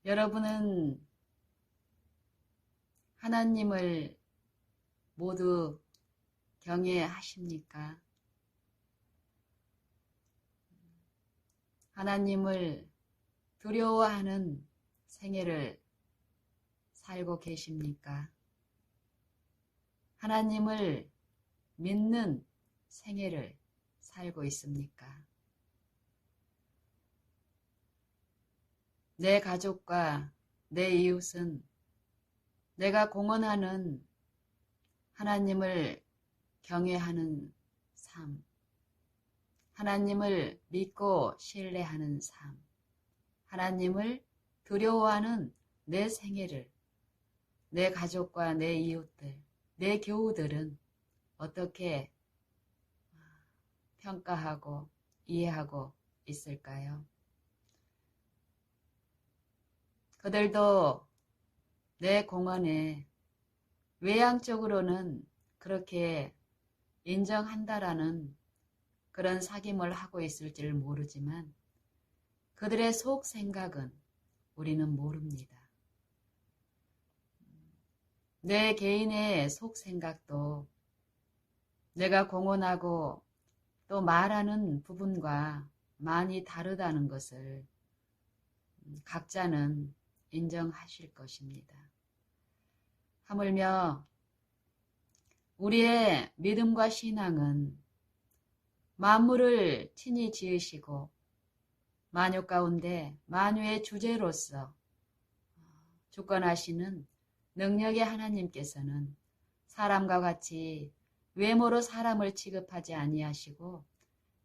여러분은 하나님을 모두 경외하십니까? 하나님을 두려워하는 생애를 살고 계십니까? 하나님을 믿는 생애를 살고 있습니까? 내 가족과 내 이웃은 내가 공언하는 하나님을 경외하는 삶, 하나님을 믿고 신뢰하는 삶, 하나님을 두려워하는 내 생애를 내 가족과 내 이웃들, 내 교우들은 어떻게 평가하고 이해하고 있을까요? 그들도 내 공언에 외향적으로는 그렇게 인정한다라는 그런 사귐을 하고 있을지를 모르지만 그들의 속 생각은 우리는 모릅니다. 내 개인의 속 생각도 내가 공언하고 또 말하는 부분과 많이 다르다는 것을 각자는 인정하실 것입니다. 하물며 우리의 믿음과 신앙은 만물을 친히 지으시고 만유 가운데 만유의 주제로서 주권하시는 능력의 하나님께서는 사람과 같이 외모로 사람을 취급하지 아니하시고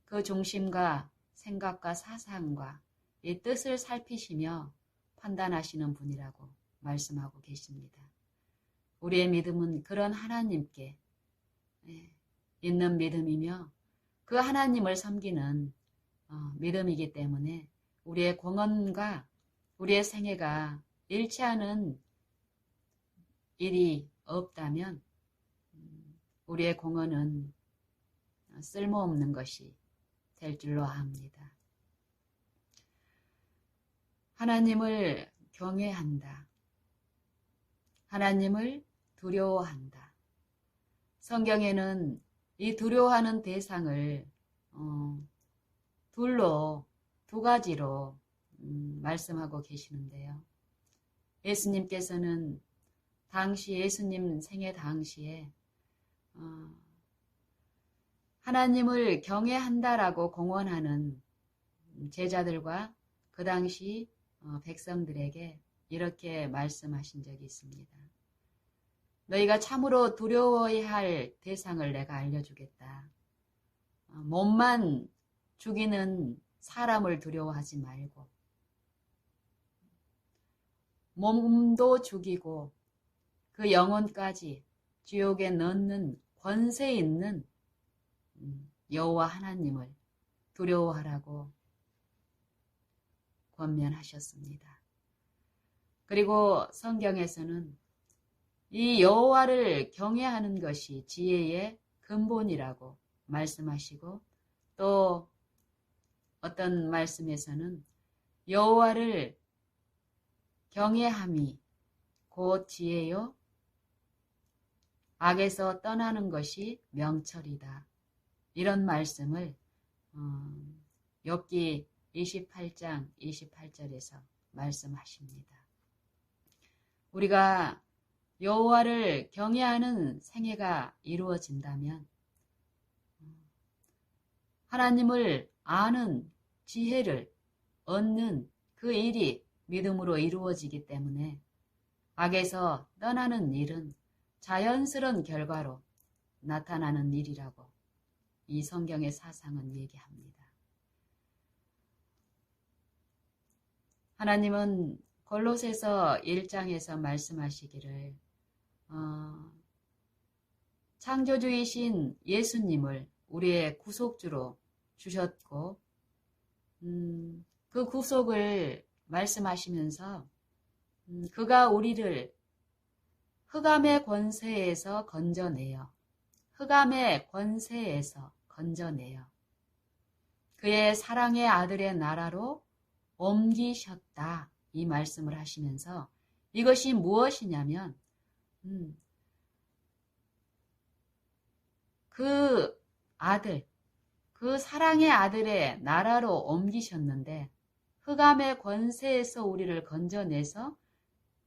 그 중심과 생각과 사상과 이 뜻을 살피시며 판단하시는 분이라고 말씀하고 계십니다. 우리의 믿음은 그런 하나님께 있는 믿음이며 그 하나님을 섬기는 믿음이기 때문에 우리의 공언과 우리의 생애가 일치하는 일이 없다면 우리의 공언은 쓸모없는 것이 될 줄로 압니다. 하나님을 경외한다. 하나님을 두려워한다. 성경에는 이 두려워하는 대상을 두 가지로 말씀하고 계시는데요. 예수님께서는 당시 예수님 생애 당시에 하나님을 경외한다라고 공언하는 제자들과 그 당시 백성들에게 이렇게 말씀하신 적이 있습니다. 너희가 참으로 두려워해야 할 대상을 내가 알려주겠다. 몸만 죽이는 사람을 두려워하지 말고 몸도 죽이고 그 영혼까지 지옥에 넣는 권세 있는 여호와 하나님을 두려워하라고 권면하셨습니다. 그리고 성경에서는 이 여호와를 경외하는 것이 지혜의 근본이라고 말씀하시고 또 어떤 말씀에서는 여호와를 경외함이 곧 지혜요 악에서 떠나는 것이 명철이다. 이런 말씀을 욥기 28장 28절에서 말씀하십니다. 우리가 여호와를 경외하는 생애가 이루어진다면 하나님을 아는 지혜를 얻는 그 일이 믿음으로 이루어지기 때문에 악에서 떠나는 일은 자연스러운 결과로 나타나는 일이라고 이 성경의 사상은 얘기합니다. 하나님은 골로새서 1장에서 말씀하시기를 창조주이신 예수님을 우리의 구속주로 주셨고 그 구속을 말씀하시면서 그가 우리를 흑암의 권세에서 건져내어 그의 사랑의 아들의 나라로 옮기셨다. 이 말씀을 하시면서 이것이 무엇이냐면 그 아들, 그 사랑의 아들의 나라로 옮기셨는데 흑암의 권세에서 우리를 건져내서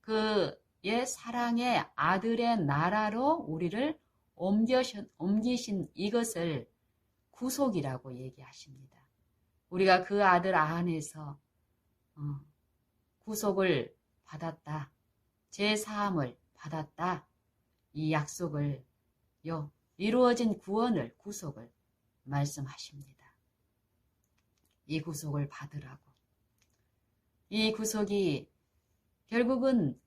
그의 사랑의 아들의 나라로 우리를 옮기신 이것을 구속이라고 얘기하십니다. 우리가 그 아들 안에서 구속을 받았다. 제사함을 받았다. 이 약속을 이루어진 구원을 구속을 말씀하십니다. 이 구속을 받으라고. 이 구속이 결국은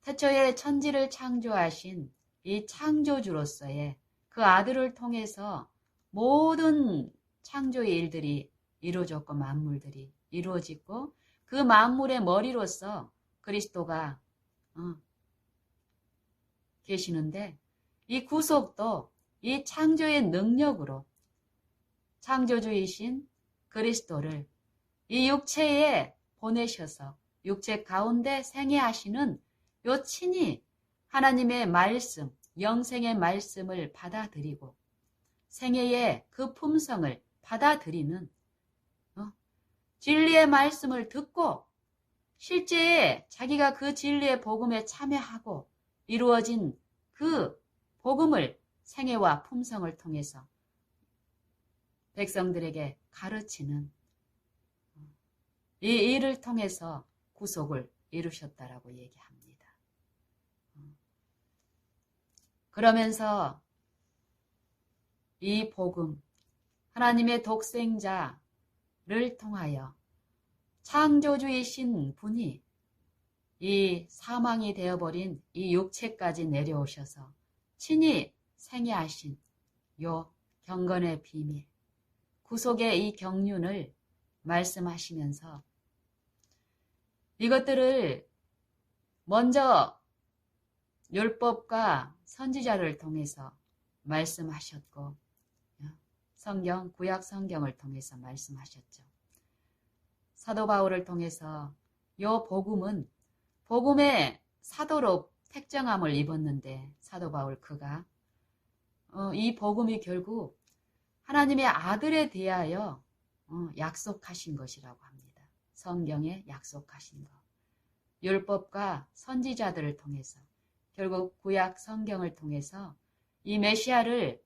태초에 천지를 창조하신 이 창조주로서의 그 아들을 통해서 모든 창조의 일들이 이루어졌고 만물들이 이루어지고 그 만물의 머리로서 그리스도가 계시는데 이 구속도 이 창조의 능력으로 창조주이신 그리스도를 이 육체에 보내셔서 육체 가운데 생애하시는 요 친히 하나님의 말씀, 영생의 말씀을 받아들이고 생애의 그 품성을 받아들이는 진리의 말씀을 듣고 실제 자기가 그 진리의 복음에 참여하고 이루어진 그 복음을 생애와 품성을 통해서 백성들에게 가르치는 이 일을 통해서 구속을 이루셨다라고 얘기합니다. 그러면서 이 복음, 하나님의 독생자를 통하여 창조주이신 분이 이 사망이 되어버린 이 육체까지 내려오셔서 친히 생애하신 요 경건의 비밀, 구속의 이 경륜을 말씀하시면서 이것들을 먼저 율법과 선지자를 통해서 말씀하셨고 성경, 구약 성경을 통해서 말씀하셨죠. 사도 바울을 통해서 요 복음은 복음의 사도로 택정함을 입었는데 사도 바울 그가 이 복음이 결국 하나님의 아들에 대하여 약속하신 것이라고 합니다. 성경에 약속하신 것. 율법과 선지자들을 통해서 결국 구약 성경을 통해서 이 메시아를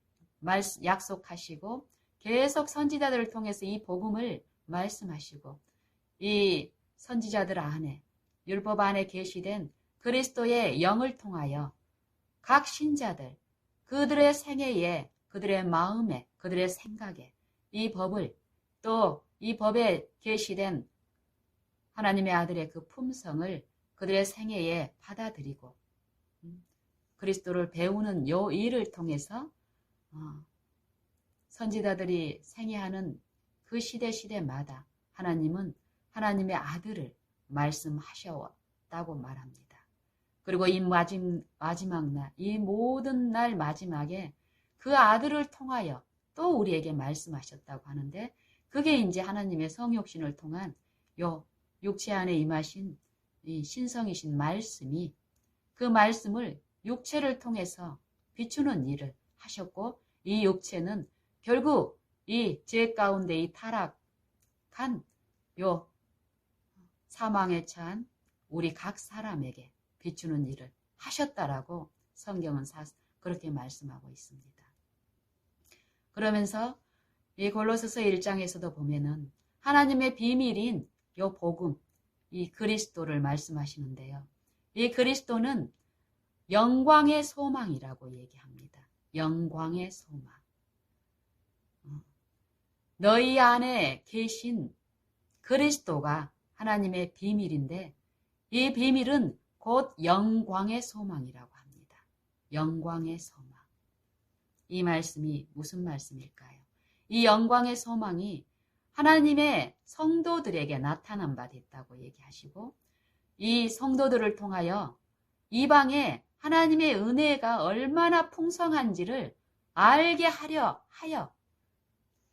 약속하시고 계속 선지자들을 통해서 이 복음을 말씀하시고 이 선지자들 안에 율법 안에 계시된 그리스도의 영을 통하여 각 신자들 그들의 생애에 그들의 마음에 그들의 생각에 이 법을 또 이 법에 계시된 하나님의 아들의 그 품성을 그들의 생애에 받아들이고 그리스도를 배우는 요 일을 통해서 선지자들이 생애하는 그 시대마다 하나님은 하나님의 아들을 말씀하셨다고 말합니다. 그리고 이 마지막 날, 이 모든 날 마지막에 그 아들을 통하여 또 우리에게 말씀하셨다고 하는데 그게 이제 하나님의 성육신을 통한 요 육체 안에 임하신 이 신성이신 말씀이 그 말씀을 육체를 통해서 비추는 일을 하셨고 이 육체는 결국 이 죄 가운데 이 타락한 요 사망에 처한 우리 각 사람에게 비추는 일을 하셨다라고 성경은 그렇게 말씀하고 있습니다. 그러면서 이 골로새서 1장에서도 보면은 하나님의 비밀인 요 복음, 이 그리스도를 말씀하시는데요. 이 그리스도는 영광의 소망이라고 얘기합니다. 영광의 소망. 너희 안에 계신 그리스도가 하나님의 비밀인데 이 비밀은 곧 영광의 소망이라고 합니다. 영광의 소망. 이 말씀이 무슨 말씀일까요? 이 영광의 소망이 하나님의 성도들에게 나타난 바 됐다고 얘기하시고 이 성도들을 통하여 이방에 하나님의 은혜가 얼마나 풍성한지를 알게 하려 하여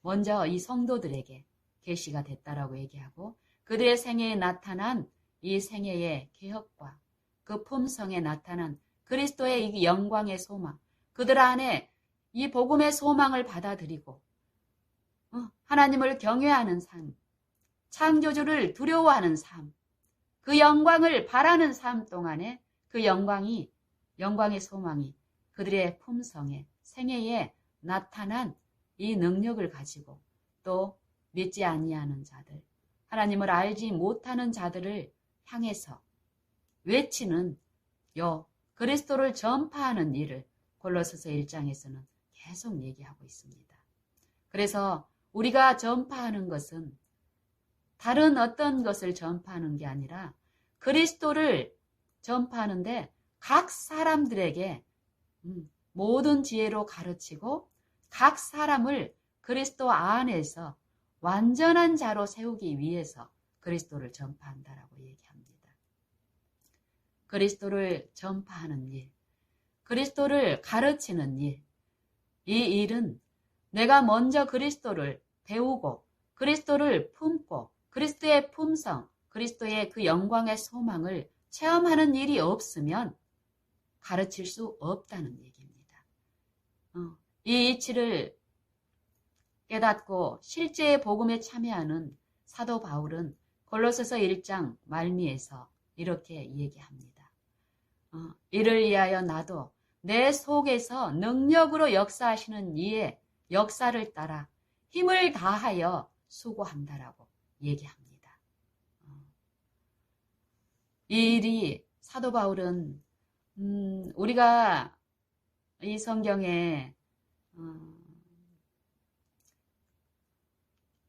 먼저 이 성도들에게 계시가 됐다라고 얘기하고 그들의 생애에 나타난 이 생애의 개혁과 그 품성에 나타난 그리스도의 이 영광의 소망, 그들 안에 이 복음의 소망을 받아들이고 하나님을 경외하는 삶, 창조주를 두려워하는 삶, 그 영광을 바라는 삶 동안에 그 영광의 소망이 그들의 품성에 생애에 나타난 이 능력을 가지고 또 믿지 아니하는 자들, 하나님을 알지 못하는 자들을 향해서 외치는 그리스도를 전파하는 일을 골로새서 1장에서는 계속 얘기하고 있습니다. 그래서 우리가 전파하는 것은 다른 어떤 것을 전파하는 게 아니라 그리스도를 전파하는데 각 사람들에게 모든 지혜로 가르치고 각 사람을 그리스도 안에서 완전한 자로 세우기 위해서 그리스도를 전파한다라고 얘기합니다. 그리스도를 전파하는 일, 그리스도를 가르치는 일, 이 일은 내가 먼저 그리스도를 배우고 그리스도를 품고 그리스도의 품성, 그리스도의 그 영광의 소망을 체험하는 일이 없으면 가르칠 수 없다는 얘기입니다. 이 이치를 깨닫고 실제의 복음에 참여하는 사도 바울은 골로새서 1장 말미에서 이렇게 얘기합니다. 이를 위하여 나도 내 속에서 능력으로 역사하시는 이의 역사를 따라 힘을 다하여 수고한다라고 얘기합니다. 이 일이 사도 바울은 우리가 이 성경에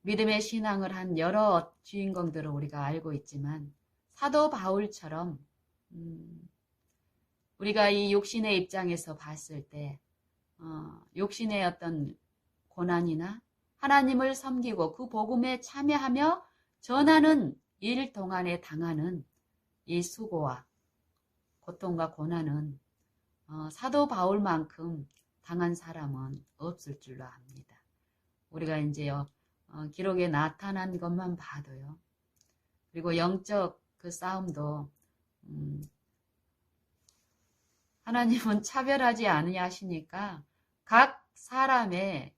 믿음의 신앙을 한 여러 주인공들을 우리가 알고 있지만 사도 바울처럼 우리가 이 육신의 입장에서 봤을 때 육신의 어떤 고난이나 하나님을 섬기고 그 복음에 참여하며 전하는 일 동안에 당하는 이 수고와 고통과 고난은 사도 바울만큼 당한 사람은 없을 줄로 압니다. 우리가 이제요 기록에 나타난 것만 봐도요. 그리고 영적 그 싸움도 하나님은 차별하지 않으시니까 각 사람의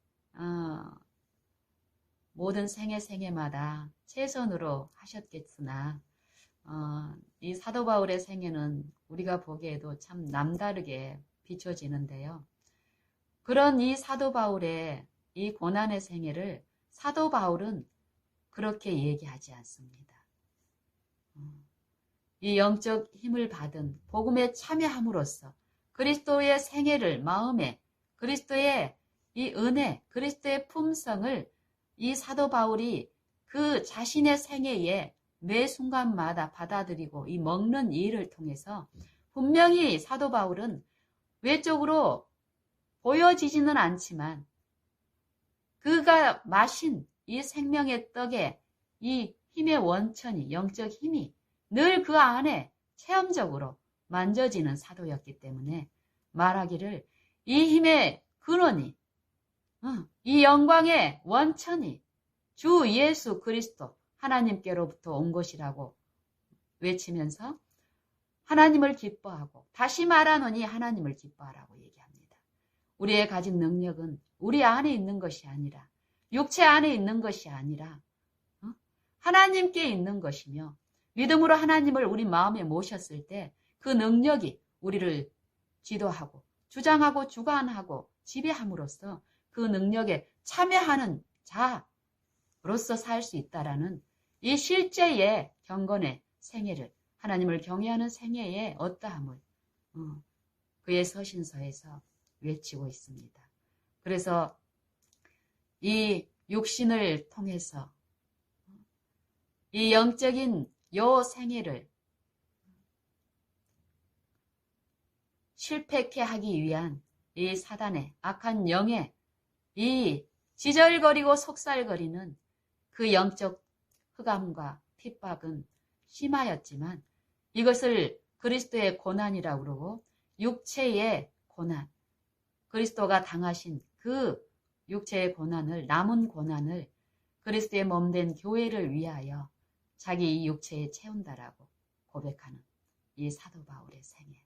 모든 생애마다 최선으로 하셨겠으나 이 사도 바울의 생애는 우리가 보기에도 참 남다르게 비춰지는데요. 그런 이 사도 바울의 이 고난의 생애를 사도 바울은 그렇게 얘기하지 않습니다. 이 영적 힘을 받은 복음에 참여함으로써 그리스도의 생애를 마음에 그리스도의 이 은혜, 그리스도의 품성을 이 사도 바울이 그 자신의 생애에 매 순간마다 받아들이고 이 먹는 일을 통해서 분명히 사도 바울은 외적으로 보여지지는 않지만 그가 마신 이 생명의 떡에 이 힘의 원천이, 영적 힘이 늘 그 안에 체험적으로 만져지는 사도였기 때문에 말하기를 이 힘의 근원이, 이 영광의 원천이 주 예수 그리스도 하나님께로부터 온 것이라고 외치면서 하나님을 기뻐하고 다시 말하노니 하나님을 기뻐하라고 얘기합니다. 우리의 가진 능력은 우리 안에 있는 것이 아니라 육체 안에 있는 것이 아니라 하나님께 있는 것이며 믿음으로 하나님을 우리 마음에 모셨을 때 그 능력이 우리를 지도하고 주장하고 주관하고 지배함으로써 그 능력에 참여하는 자로서 살 수 있다라는 이 실제의 경건의 생애를 하나님을 경외하는 생애의 어떠함을 그의 서신서에서 외치고 있습니다. 그래서 이 육신을 통해서 이 영적인 요 생애를 실패케 하기 위한 이 사단의 악한 영의 이 지절거리고 속살거리는 그 영적 흑암과 핍박은 심하였지만 이것을 그리스도의 고난이라고 그러고 육체의 고난, 그리스도가 당하신 그 육체의 고난을, 남은 고난을 그리스도의 몸된 교회를 위하여 자기 이 육체에 채운다라고 고백하는 이 사도 바울의 생애.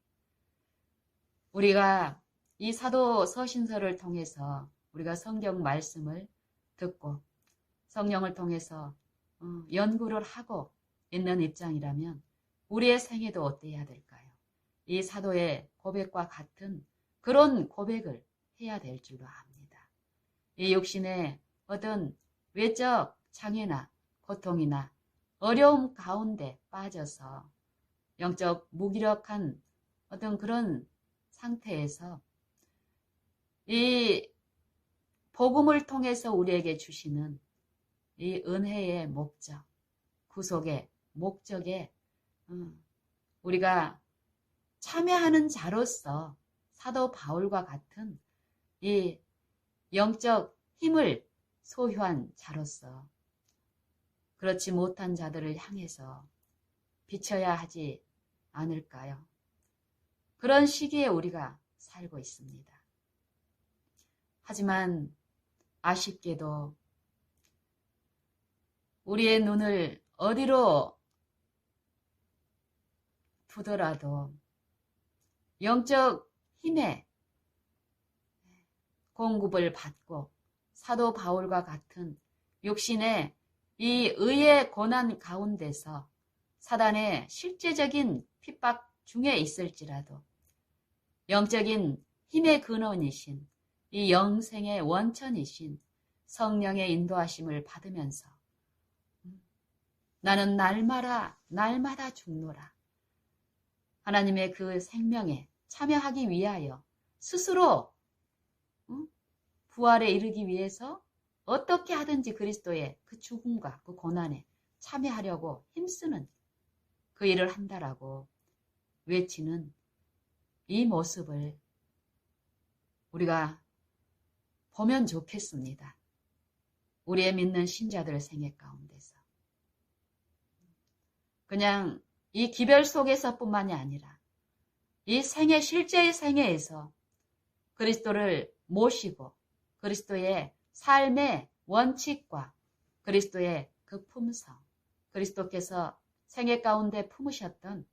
우리가 이 사도 서신서를 통해서 우리가 성경 말씀을 듣고 성령을 통해서 연구를 하고 있는 입장이라면 우리의 생애도 어때야 될까요? 이 사도의 고백과 같은 그런 고백을 해야 될 줄로 압니다. 이 육신의 어떤 외적 장애나 고통이나 어려움 가운데 빠져서 영적 무기력한 어떤 그런 상태에서 이 복음을 통해서 우리에게 주시는 이 은혜의 목적, 구속의 목적에 우리가 참여하는 자로서 사도 바울과 같은 이 영적 힘을 소유한 자로서 그렇지 못한 자들을 향해서 비춰야 하지 않을까요? 그런 시기에 우리가 살고 있습니다. 하지만 아쉽게도 우리의 눈을 어디로 두더라도 영적 힘의 공급을 받고 사도 바울과 같은 육신의 이 의의 고난 가운데서 사단의 실제적인 핍박 중에 있을지라도 영적인 힘의 근원이신 이 영생의 원천이신 성령의 인도하심을 받으면서 나는 날마다 죽노라. 하나님의 그 생명에 참여하기 위하여 스스로 부활에 이르기 위해서 어떻게 하든지 그리스도의 그 죽음과 그 고난에 참여하려고 힘쓰는 그 일을 한다라고 외치는 이 모습을 우리가 보면 좋겠습니다. 우리의 믿는 신자들 생애 가운데서. 그냥 이 기별 속에서뿐만이 아니라 이 생애, 실제의 생애에서 그리스도를 모시고 그리스도의 삶의 원칙과 그리스도의 그 품성, 그리스도께서 생애 가운데 품으셨던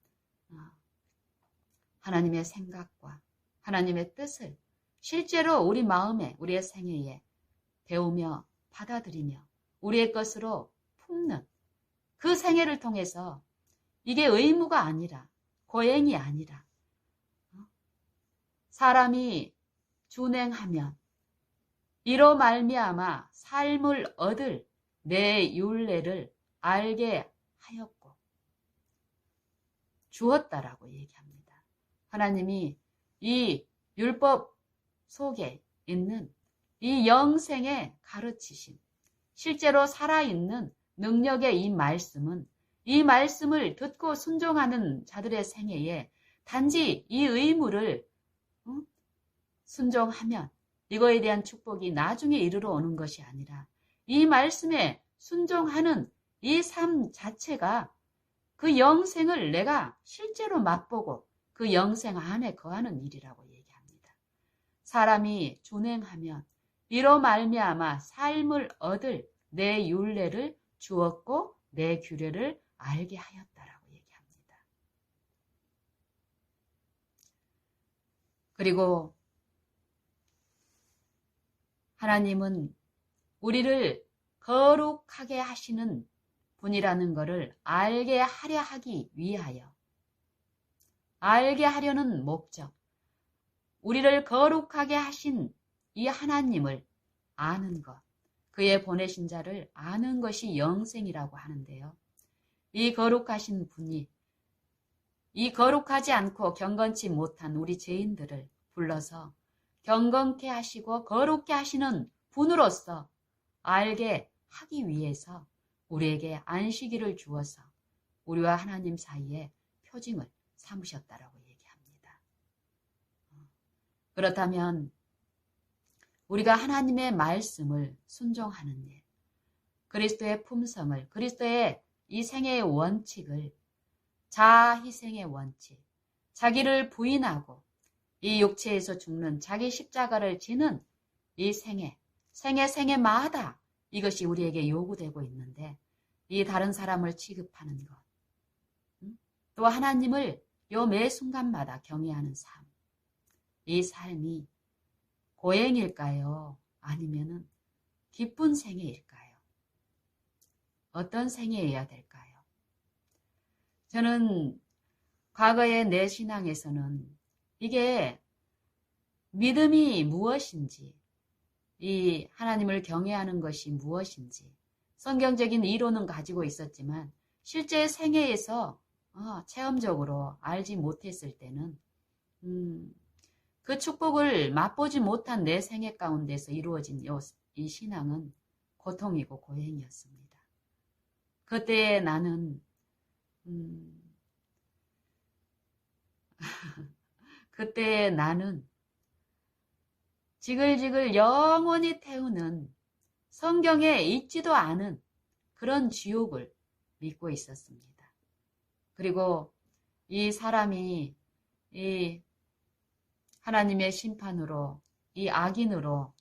하나님의 생각과 하나님의 뜻을 실제로 우리 마음에, 우리의 생애에 배우며 받아들이며 우리의 것으로 품는 그 생애를 통해서 이게 의무가 아니라 고행이 아니라 사람이 준행하면 이로 말미암아 삶을 얻을 내 율례를 알게 하였고 주었다라고 얘기합니다. 하나님이 이 율법 속에 있는 이 영생의 가르치심, 실제로 살아있는 능력의 이 말씀은 이 말씀을 듣고 순종하는 자들의 생애에 단지 이 의무를 순종하면 이거에 대한 축복이 나중에 이르러 오는 것이 아니라 이 말씀에 순종하는 이 삶 자체가 그 영생을 내가 실제로 맛보고 그 영생 안에 거하는 일이라고 얘기합니다. 사람이 준행하면 이로 말미암아 삶을 얻을 내 율례를 주었고 내 규례를 알게 하였다라고 얘기합니다. 그리고 하나님은 우리를 거룩하게 하시는 분이라는 것을 알게 하려 하기 위하여 알게 하려는 목적, 우리를 거룩하게 하신 이 하나님을 아는 것, 그의 보내신 자를 아는 것이 영생이라고 하는데요. 이 거룩하신 분이 이 거룩하지 않고 경건치 못한 우리 죄인들을 불러서 경건케 하시고 거룩케 하시는 분으로서 알게 하기 위해서 우리에게 안식일을 주어서 우리와 하나님 사이에 표징을 삼으셨다라고 얘기합니다. 그렇다면 우리가 하나님의 말씀을 순종하는 일, 그리스도의 품성을, 그리스도의 이 생애의 원칙을, 자아희생의 원칙, 자기를 부인하고 이 육체에서 죽는 자기 십자가를 지는 이 생애마다 이것이 우리에게 요구되고 있는데 이 다른 사람을 취급하는 것, 또 하나님을 요 매 순간마다 경외하는 삶, 이 삶이 고행일까요? 아니면은 기쁜 생애일까요? 어떤 생애여야 될까요? 저는 과거의 내 신앙에서는 이게 믿음이 무엇인지, 이 하나님을 경외하는 것이 무엇인지 성경적인 이론은 가지고 있었지만 실제 생애에서 체험적으로 알지 못했을 때는 그 축복을 맛보지 못한 내 생애 가운데서 이루어진 이 신앙은 고통이고 고행이었습니다. 그때 나는 그때 나는 지글지글 영원히 태우는 성경에 있지도 않은 그런 지옥을 믿고 있었습니다. 그리고 이 사람이 이 하나님의 심판으로 이 악인으로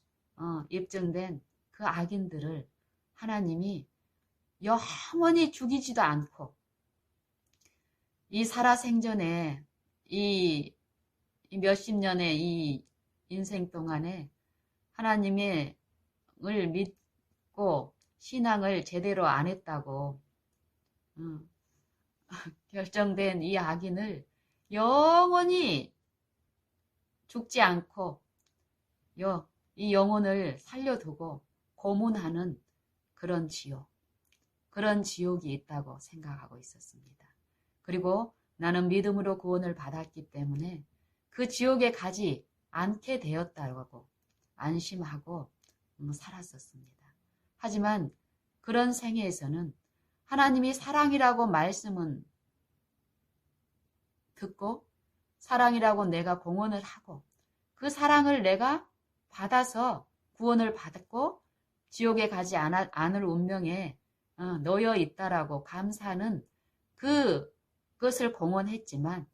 입증된 그 악인들을 하나님이 영원히 죽이지도 않고 이 살아생전에 이 몇십 년의 이 인생 동안에 하나님을 믿고 신앙을 제대로 안 했다고 결정된 이 악인을 영원히 죽지 않고 이 영혼을 살려두고 고문하는 그런 지옥이 있다고 생각하고 있었습니다. 그리고 나는 믿음으로 구원을 받았기 때문에 그 지옥에 가지 않게 되었다고 안심하고 살았었습니다. 하지만 그런 생애에서는 하나님이 사랑이라고 말씀은 듣고 사랑이라고 내가 공언을 하고 그 사랑을 내가 받아서 구원을 받았고 지옥에 가지 않을 운명에 놓여 있다라고 감사하는 그것을 공언했지만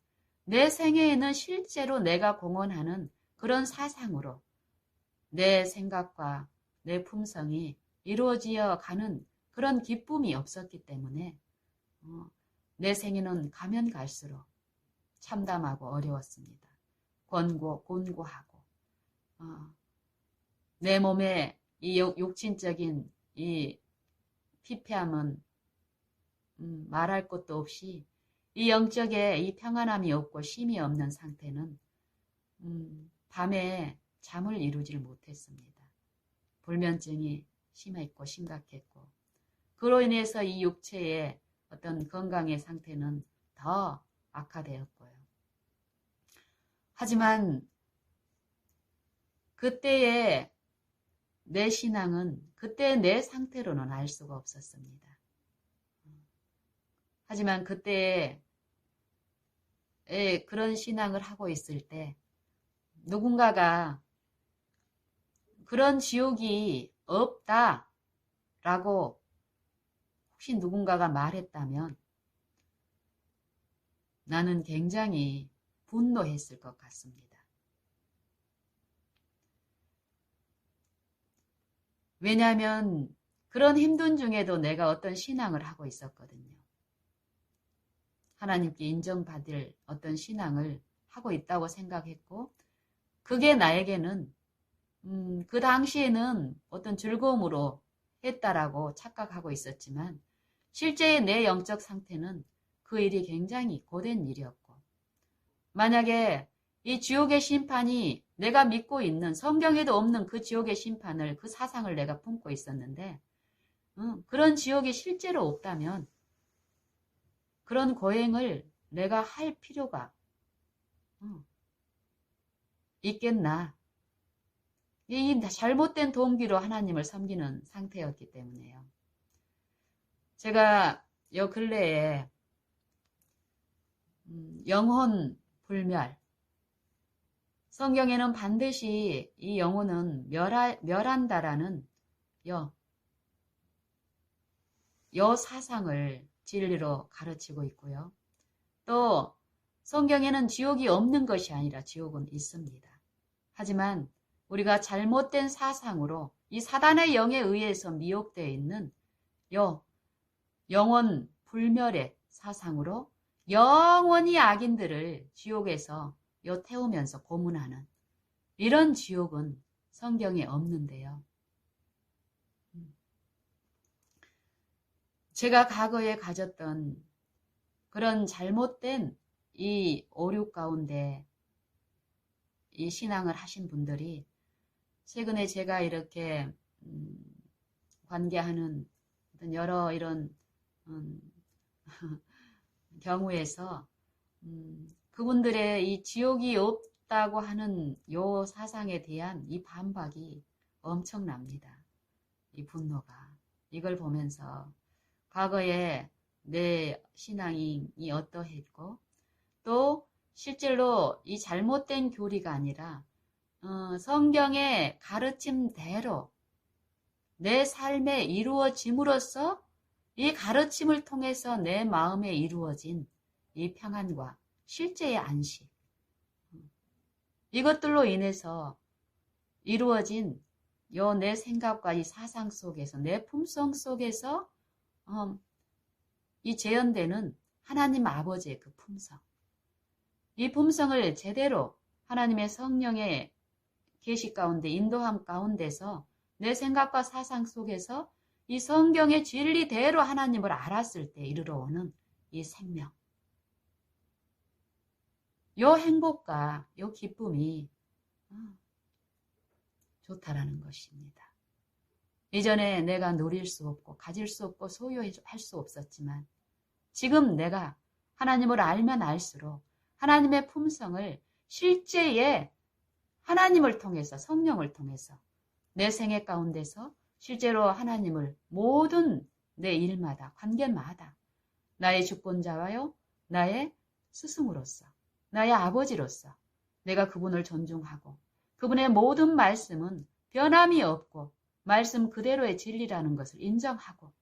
내 생애에는 실제로 내가 공언하는 그런 사상으로 내 생각과 내 품성이 이루어지어 가는 그런 기쁨이 없었기 때문에 내 생애는 가면 갈수록 참담하고 어려웠습니다. 곤고하고 내 몸에 이 육신적인 이 피폐함은 말할 것도 없이 이 영적에 이 평안함이 없고 쉼이 없는 상태는 밤에 잠을 이루질 못했습니다. 불면증이 심했고 심각했고 그로 인해서 이 육체의 어떤 건강의 상태는 더 악화되었고요. 하지만 그때의 내 신앙은 그때의 내 상태로는 알 수가 없었습니다. 하지만 그때의 그런 신앙을 하고 있을 때 누군가가 그런 지옥이 없다라고 혹시 누군가가 말했다면 나는 굉장히 분노했을 것 같습니다. 왜냐하면 그런 힘든 중에도 내가 어떤 신앙을 하고 있었거든요. 하나님께 인정받을 어떤 신앙을 하고 있다고 생각했고 그게 나에게는 그 당시에는 어떤 즐거움으로 했다라고 착각하고 있었지만 실제의 내 영적 상태는 그 일이 굉장히 고된 일이었고 만약에 이 지옥의 심판이 내가 믿고 있는 성경에도 없는 그 지옥의 심판을 그 사상을 내가 품고 있었는데 그런 지옥이 실제로 없다면 그런 고행을 내가 할 필요가 있겠나. 이 잘못된 동기로 하나님을 섬기는 상태였기 때문에요. 제가 요 근래에 영혼 불멸 성경에는 반드시 이 영혼은 멸한다라는 요 사상을 진리로 가르치고 있고요. 또 성경에는 지옥이 없는 것이 아니라 지옥은 있습니다. 하지만 우리가 잘못된 사상으로 이 사단의 영에 의해서 미혹되어 있는 요 영원 불멸의 사상으로 영원히 악인들을 지옥에서 태우면서 고문하는 이런 지옥은 성경에 없는데요. 제가 과거에 가졌던 그런 잘못된 이 오류 가운데 이 신앙을 하신 분들이 최근에 제가 이렇게 관계하는 어떤 여러 이런 경우에서 그분들의 이 지옥이 없다고 하는 요 사상에 대한 이 반박이 엄청납니다. 이 분노가. 이걸 보면서 과거에 내 신앙이 어떠했고 또 실제로 이 잘못된 교리가 아니라 성경의 가르침대로 내 삶에 이루어짐으로써 이 가르침을 통해서 내 마음에 이루어진 이 평안과 실제의 안식 이것들로 인해서 이루어진 요 내 생각과 이 사상 속에서 내 품성 속에서 이 재현되는 하나님 아버지의 그 품성 이 품성을 제대로 하나님의 성령의 계시 가운데 인도함 가운데서 내 생각과 사상 속에서 이 성경의 진리대로 하나님을 알았을 때 이르러 오는 이 생명 요 행복과 요 기쁨이 좋다라는 것입니다. 이전에 내가 누릴 수 없고 가질 수 없고 소유할 수 없었지만 지금 내가 하나님을 알면 알수록 하나님의 품성을 실제의 하나님을 통해서 성령을 통해서 내 생애 가운데서 실제로 하나님을 모든 내 일마다 관계마다 나의 주권자와요 나의 스승으로서 나의 아버지로서 내가 그분을 존중하고 그분의 모든 말씀은 변함이 없고 말씀 그대로의 진리라는 것을 인정하고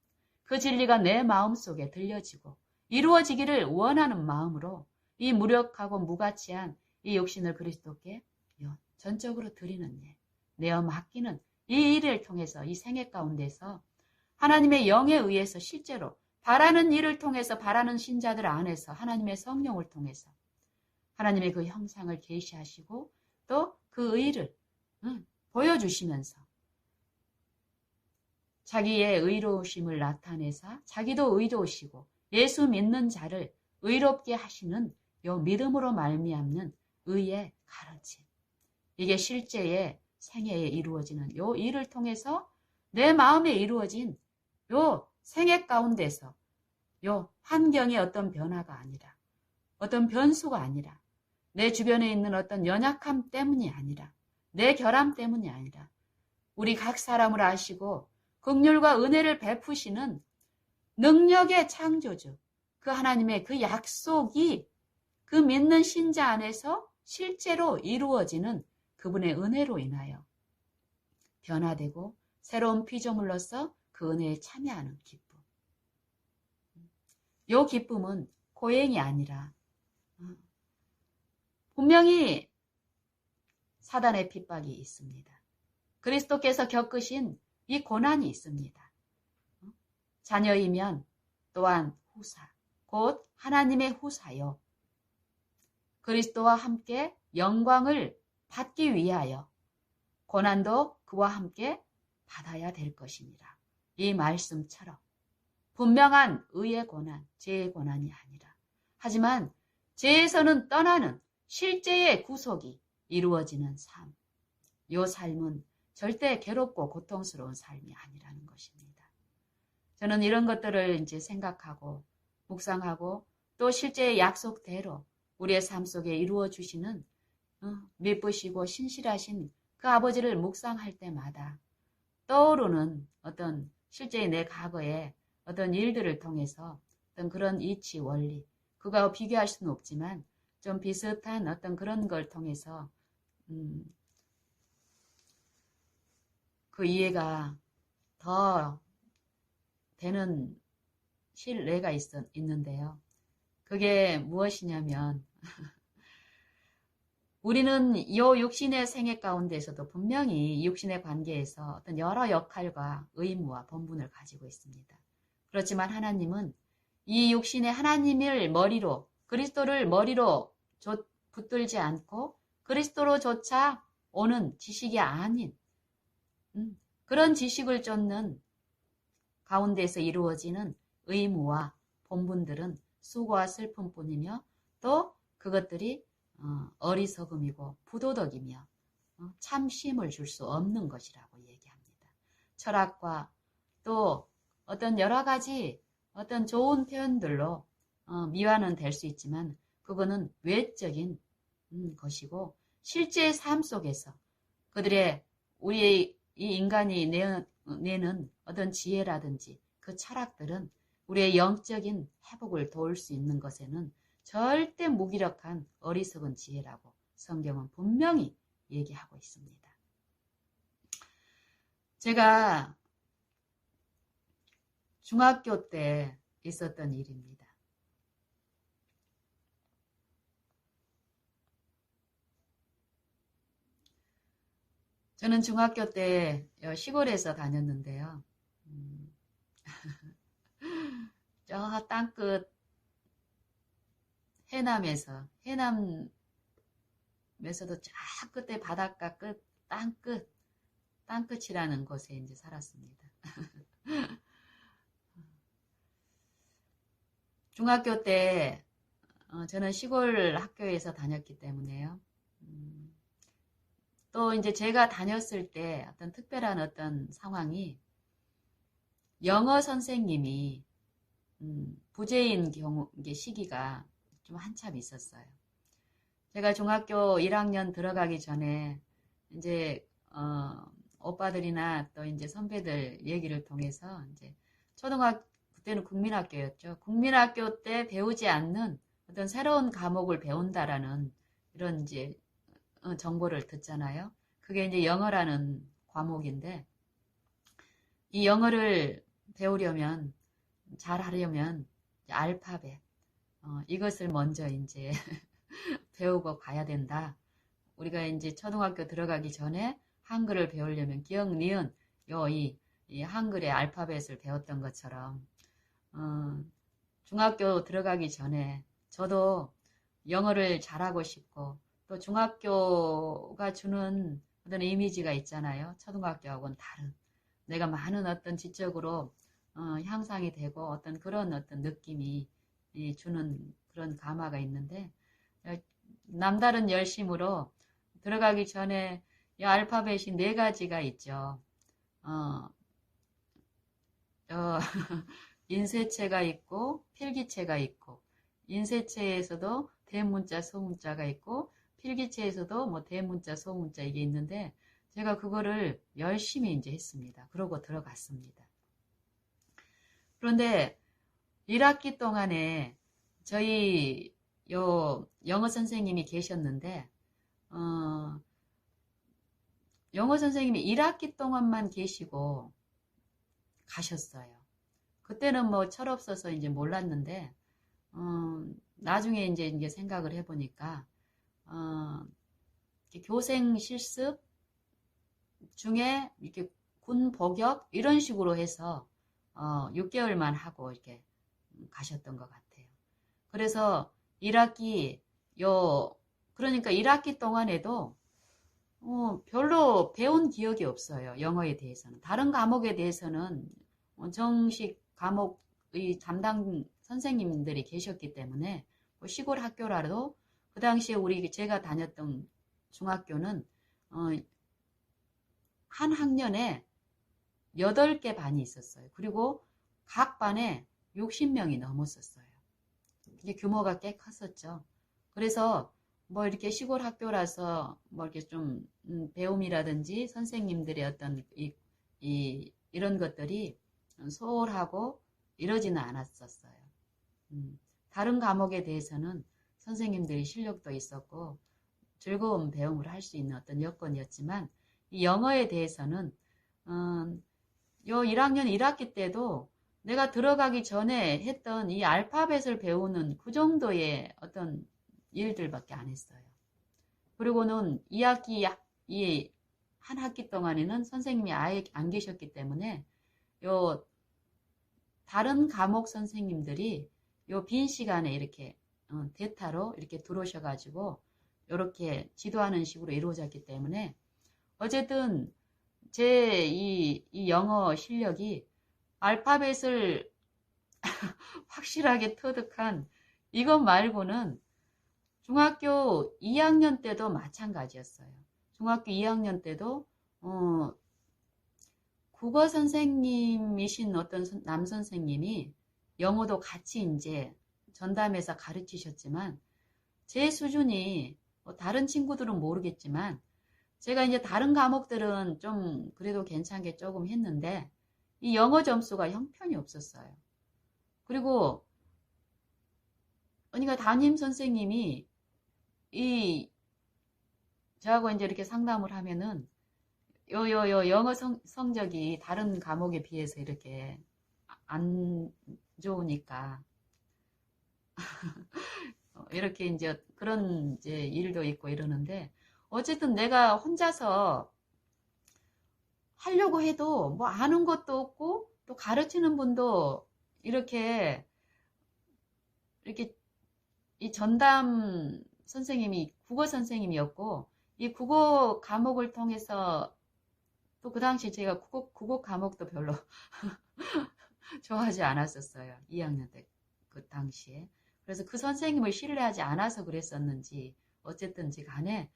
그 진리가 내 마음속에 들려지고 이루어지기를 원하는 마음으로 이 무력하고 무가치한 이 육신을 그리스도께 전적으로 드리는 일, 내어 맡기는 이 일을 통해서 이 생애 가운데서 하나님의 영에 의해서 실제로 바라는 일을 통해서 바라는 신자들 안에서 하나님의 성령을 통해서 하나님의 그 형상을 계시하시고 또 그 의를 보여주시면서 자기의 의로우심을 나타내사 자기도 의로우시고 예수 믿는 자를 의롭게 하시는 요 믿음으로 말미암는 의의 가르침. 이게 실제의 생애에 이루어지는 요 일을 통해서 내 마음에 이루어진 요 생애 가운데서 요 환경의 어떤 변화가 아니라 어떤 변수가 아니라 내 주변에 있는 어떤 연약함 때문이 아니라 내 결함 때문이 아니라 우리 각 사람을 아시고 긍휼과 은혜를 베푸시는 능력의 창조주 그 하나님의 그 약속이 그 믿는 신자 안에서 실제로 이루어지는 그분의 은혜로 인하여 변화되고 새로운 피조물로서 그 은혜에 참여하는 기쁨. 이 기쁨은 고행이 아니라 분명히 사단의 핍박이 있습니다. 그리스도께서 겪으신 이 고난이 있습니다. 자녀이면 또한 후사, 곧 하나님의 후사요. 그리스도와 함께 영광을 받기 위하여 고난도 그와 함께 받아야 될 것입니다. 이 말씀처럼 분명한 의의 고난, 죄의 고난이 아니라 하지만 죄에서는 떠나는 실제의 구속이 이루어지는 삶. 이 삶은 절대 괴롭고 고통스러운 삶이 아니라는 것입니다. 저는 이런 것들을 이제 생각하고 묵상하고 또 실제의 약속대로 우리의 삶 속에 이루어 주시는 미쁘시고 신실하신 그 아버지를 묵상할 때마다 떠오르는 어떤 실제의 내 과거의 어떤 일들을 통해서 어떤 그런 이치 원리 그거와 비교할 수는 없지만 좀 비슷한 어떤 그런 걸 통해서 그 이해가 더 되는 실례가 있는데요. 그게 무엇이냐면 우리는 이 육신의 생애 가운데에서도 분명히 육신의 관계에서 어떤 여러 역할과 의무와 본분을 가지고 있습니다. 그렇지만 하나님은 이 육신의 하나님을 머리로, 그리스도를 머리로 붙들지 않고 그리스도로조차 오는 지식이 아닌 그런 지식을 쫓는 가운데서 이루어지는 의무와 본분들은 수고와 슬픔뿐이며 또 그것들이 어리석음이고 부도덕이며 참심을 줄 수 없는 것이라고 얘기합니다. 철학과 또 어떤 여러 가지 어떤 좋은 표현들로 미화는 될 수 있지만 그거는 외적인 것이고 실제 삶 속에서 그들의 우리의 이 인간이 내는 어떤 지혜라든지 그 철학들은 우리의 영적인 회복을 도울 수 있는 것에는 절대 무기력한 어리석은 지혜라고 성경은 분명히 얘기하고 있습니다. 제가 중학교 때 있었던 일입니다. 저는 중학교 때 시골에서 다녔는데요. 저 땅끝 해남에서도 저 끝에 바닷가 끝, 땅끝이라는 곳에 이제 살았습니다. 중학교 때 저는 시골 학교에서 다녔기 때문에요. 또 이제 제가 다녔을 때 어떤 특별한 어떤 상황이 영어 선생님이 부재인 경우 시기가 좀 한참 있었어요. 제가 중학교 1학년 들어가기 전에 이제 오빠들이나 또 이제 선배들 얘기를 통해서 이제 그때는 국민학교였죠. 국민학교 때 배우지 않는 어떤 새로운 과목을 배운다라는 이런 이제 정보를 듣잖아요. 그게 이제 영어라는 과목인데 이 영어를 배우려면 잘하려면 알파벳 이것을 먼저 이제 배우고 가야 된다. 우리가 이제 초등학교 들어가기 전에 한글을 배우려면 기역, 니은 이 한글의 알파벳을 배웠던 것처럼 중학교 들어가기 전에 저도 영어를 잘하고 싶고 또 중학교가 주는 어떤 이미지가 있잖아요. 초등학교하고는 다른 내가 많은 어떤 지적으로 향상이 되고 어떤 그런 어떤 느낌이 주는 그런 감화가 있는데 남다른 열심으로 들어가기 전에 이 알파벳이 4가지가 있죠. 인쇄체가 있고 필기체가 있고 인쇄체에서도 대문자, 소문자가 있고 필기체에서도 뭐 대문자, 소문자 이게 있는데 제가 그거를 열심히 이제 했습니다. 그러고 들어갔습니다. 그런데 1학기 동안에 저희 영어 선생님이 계셨는데 영어 선생님이 1학기 동안만 계시고 가셨어요. 그때는 뭐 철없어서 이제 몰랐는데 나중에 이제 생각을 해보니까 교생 실습 중에 이렇게 군 복역 이런 식으로 해서 6개월만 하고 이렇게 가셨던 것 같아요. 그래서 1학기 그러니까 1학기 동안에도 별로 배운 기억이 없어요. 영어에 대해서는. 다른 과목에 대해서는 정식 과목의 담당 선생님들이 계셨기 때문에 시골 학교라도 그 당시에 제가 다녔던 중학교는 한 학년에 8개 반이 있었어요. 그리고 각 반에 60명이 넘었었어요. 이게 규모가 꽤 컸었죠. 그래서 뭐 이렇게 시골 학교라서 뭐 이렇게 좀 배움이라든지 선생님들의 어떤 이런 것들이 소홀하고 이러지는 않았었어요. 다른 과목에 대해서는 선생님들이 실력도 있었고 즐거운 배움을 할 수 있는 어떤 여건이었지만 이 영어에 대해서는 요 1학년 1학기 때도 내가 들어가기 전에 했던 이 알파벳을 배우는 그 정도의 어떤 일들밖에 안 했어요. 그리고는 2학기 이 한 학기 동안에는 선생님이 아예 안 계셨기 때문에 요 다른 과목 선생님들이 요 빈 시간에 이렇게 대타로 이렇게 들어오셔가지고 이렇게 지도하는 식으로 이루어졌기 때문에 어쨌든 제 이 영어 실력이 알파벳을 확실하게 터득한 이것 말고는 중학교 2학년 때도 마찬가지였어요. 중학교 2학년 때도 국어 선생님이신 어떤 남 선생님이 영어도 같이 이제 전담해서 가르치셨지만 제 수준이 다른 친구들은 모르겠지만 제가 이제 다른 과목들은 좀 그래도 괜찮게 조금 했는데 이 영어 점수가 형편이 없었어요. 그리고 그러니까 담임 선생님이 저하고 이제 이렇게 상담을 하면은 영어 성적이 다른 과목에 비해서 이렇게 안 좋으니까 이렇게 이제 그런 이제 일도 있고 이러는데 어쨌든 내가 혼자서 하려고 해도 뭐 아는 것도 없고 또 가르치는 분도 이렇게 이 전담 선생님이 국어 선생님이었고 이 국어 과목을 통해서 또 그 당시에 제가 국어 과목도 별로 좋아하지 않았었어요. 2학년 때 그 당시에. 그래서 그 선생님을 신뢰하지 않아서 그랬었는지 어쨌든지 간에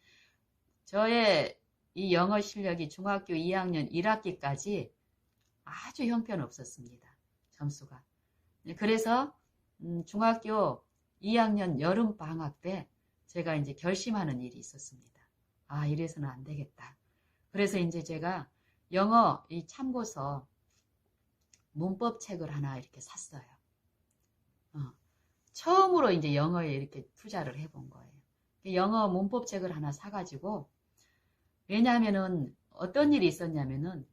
저의 이 영어 실력이 중학교 2학년 1학기까지 아주 형편없었습니다. 점수가. 그래서 중학교 2학년 여름방학 때 제가 이제 결심하는 일이 있었습니다. 아, 이래서는 안 되겠다. 그래서 이제 제가 영어 이 참고서 문법 책을 하나 이렇게 샀어요. 처음으로 이제 영어에 이렇게 투자를 해본 거예요. 영어 문법 책을 하나 사가지고 왜냐하면은 어떤 일이 있었냐면은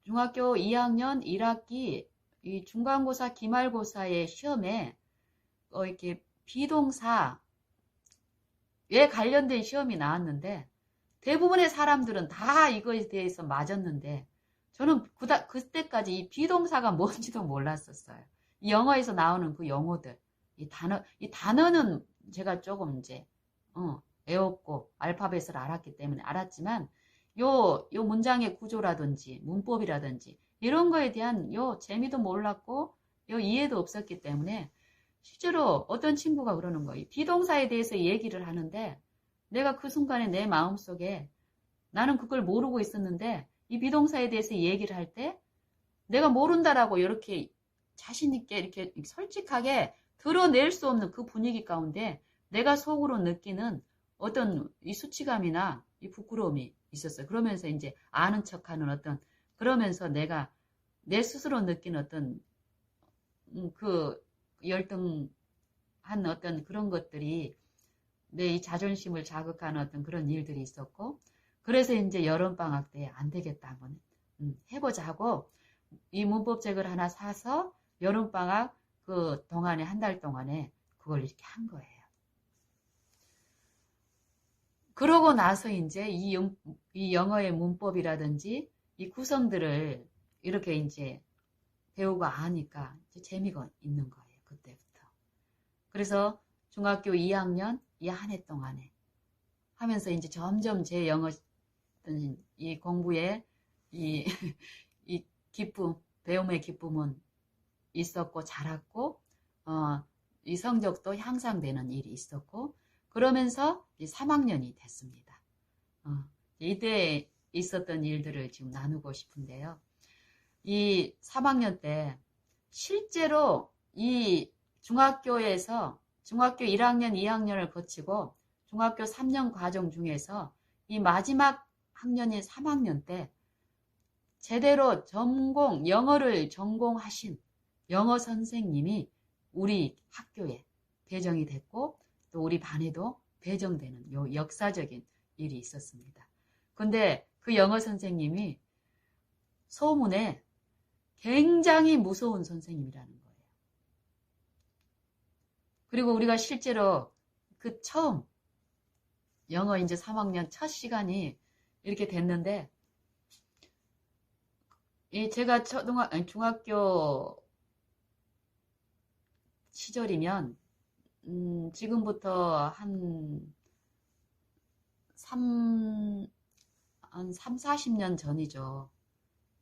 중학교 2학년 1학기 이 중간고사 기말고사의 시험에 이렇게 비동사에 관련된 시험이 나왔는데 대부분의 사람들은 다 이거에 대해서 맞았는데 저는 그때까지 이 비동사가 뭔지도 몰랐었어요. 이 영어에서 나오는 그 용어들, 이 단어는 제가 조금 이제 외웠고 알파벳을 알았기 때문에 알았지만 요 문장의 구조라든지 문법이라든지 이런 거에 대한 재미도 몰랐고 이해도 없었기 때문에 실제로 어떤 친구가 그러는 거예요. 비동사에 대해서 얘기를 하는데 내가 그 순간에 내 마음속에 나는 그걸 모르고 있었는데 이 비동사에 대해서 얘기를 할 때 내가 모른다라고 이렇게 자신 있게 이렇게 솔직하게 드러낼 수 없는 그 분위기 가운데 내가 속으로 느끼는 어떤 이 수치감이나 이 부끄러움이 있었어요. 그러면서 이제 아는 척하는 어떤 그러면서 내가 내 스스로 느끼는 어떤 그 열등한 어떤 그런 것들이 내 이 자존심을 자극하는 어떤 그런 일들이 있었고 그래서 이제 여름방학 때 안 되겠다 한번 해보자 하고 이 문법책을 하나 사서 여름방학 그 동안에 한 달 동안에 그걸 이렇게 한 거예요. 그러고 나서 이제 이 영어의 문법이라든지 이 구성들을 이렇게 이제 배우고 아니까 이제 재미가 있는 거예요. 그때부터. 그래서 중학교 2학년 이 한 해 동안에 하면서 이제 점점 제 영어 이 공부에 이 기쁨, 배움의 기쁨은 있었고 자랐고 이 성적도 향상되는 일이 있었고 그러면서 3학년이 됐습니다. 이때 있었던 일들을 지금 나누고 싶은데요. 이 3학년 때 실제로 이 중학교에서 중학교 1학년, 2학년을 거치고 중학교 3년 과정 중에서 이 마지막 학년인 3학년 때 제대로 영어를 전공하신 영어 선생님이 우리 학교에 배정이 됐고 또 우리 반에도 배정되는 요 역사적인 일이 있었습니다. 근데 그 영어 선생님이 소문에 굉장히 무서운 선생님이라는 거예요. 그리고 우리가 실제로 그 처음 영어 이제 3학년 첫 시간이 이렇게 됐는데, 제가 중학교 시절이면, 지금부터 한 3, 40년 전이죠.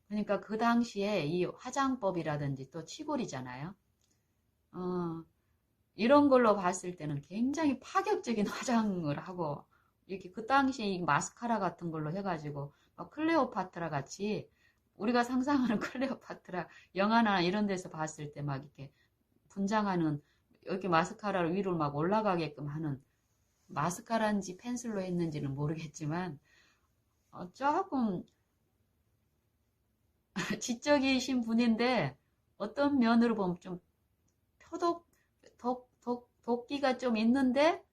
그러니까 그 당시에 이 화장법이라든지 또 치골이잖아요. 이런 걸로 봤을 때는 굉장히 파격적인 화장을 하고, 이렇게 그 당시에 이 마스카라 같은 걸로 해가지고, 막 클레오파트라 같이, 우리가 상상하는 클레오파트라 영화나 이런 데서 봤을 때 막 이렇게 분장하는, 이렇게 마스카라를 위로 막 올라가게끔 하는, 마스카라인지 펜슬로 했는지는 모르겠지만, 조금 지적이신 분인데, 어떤 면으로 보면 좀 도끼가 좀 있는데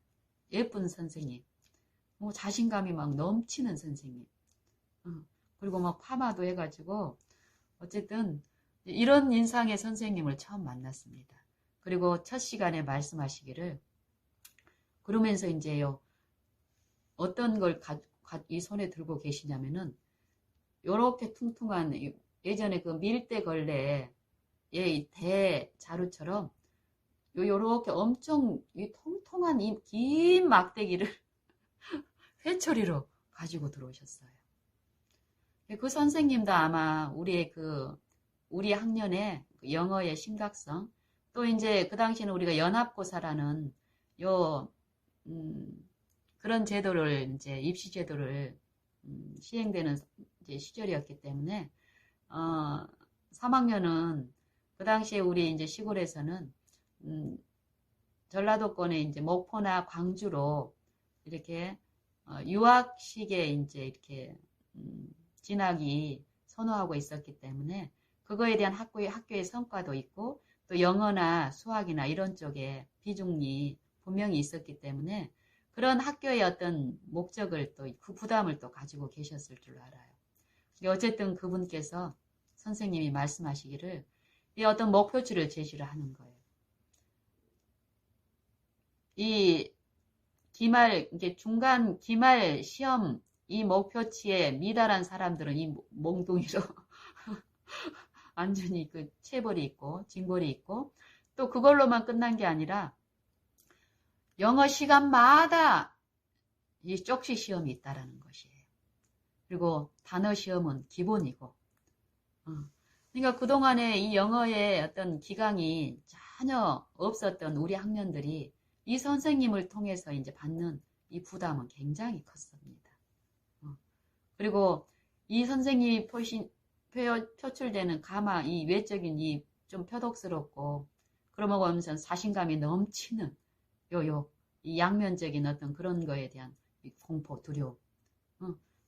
예쁜 선생님. 뭐 자신감이 막 넘치는 선생님. 그리고 막 파마도 해가지고 어쨌든 이런 인상의 선생님을 처음 만났습니다. 그리고 첫 시간에 말씀하시기를, 그러면서 이제요, 어떤 걸 이 손에 들고 계시냐면은 요렇게 퉁퉁한, 예전에 그 밀대 걸레에 이 대자루처럼 요렇게 엄청 이 통통한 이 긴 막대기를 회초리로 가지고 들어오셨어요. 그 선생님도 아마 우리 학년의 영어의 심각성, 또 이제 그 당시에는 우리가 연합고사라는 그런 제도를, 이제 입시 제도를 시행되는 이제 시절이었기 때문에 3학년은 그 당시에 우리 이제 시골에서는 전라도권의 이제 목포나 광주로 이렇게 유학식에 이제 이렇게 진학이 선호하고 있었기 때문에 그거에 대한 학교의 성과도 있고, 또 영어나 수학이나 이런 쪽에 비중이 분명히 있었기 때문에 그런 학교의 어떤 목적을, 또 그 부담을 또 가지고 계셨을 줄 알아요. 어쨌든 그분께서, 선생님이 말씀하시기를 이 어떤 목표치를 제시를 하는 거예요. 이 이게 중간 기말 시험 이 목표치에 미달한 사람들은 이 몽둥이로 완전히 그 체벌이 있고 징벌이 있고, 또 그걸로만 끝난 게 아니라 영어 시간마다 이 쪽지 시험이 있다라는 것이에요. 그리고 단어 시험은 기본이고, 그러니까 그동안에 이 영어의 어떤 기강이 전혀 없었던 우리 학년들이 이 선생님을 통해서 이제 받는 이 부담은 굉장히 컸습니다. 그리고 이 선생님이 표출되는 가마, 이 외적인 이 좀 표독스럽고, 그러고 보면서 자신감이 넘치는 이 양면적인 어떤 그런 거에 대한 공포, 두려움.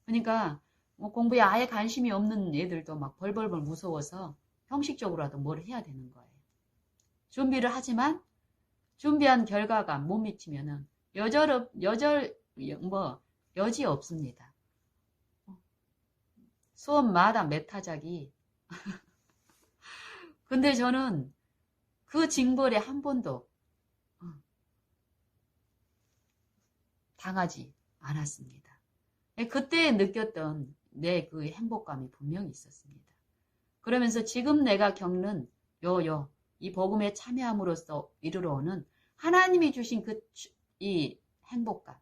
그러니까 뭐 공부에 아예 관심이 없는 애들도 막 벌벌벌 무서워서 형식적으로라도 뭘 해야 되는 거예요. 준비를 하지만 준비한 결과가 못 미치면은 여지 없습니다. 수업마다 몇 타작이. 근데 저는 그 징벌에 한 번도 당하지 않았습니다. 그때 느꼈던 내 그 행복감이 분명히 있었습니다. 그러면서 지금 내가 겪는 이 복음에 참여함으로써 이르러 오는 하나님이 주신 이 행복감.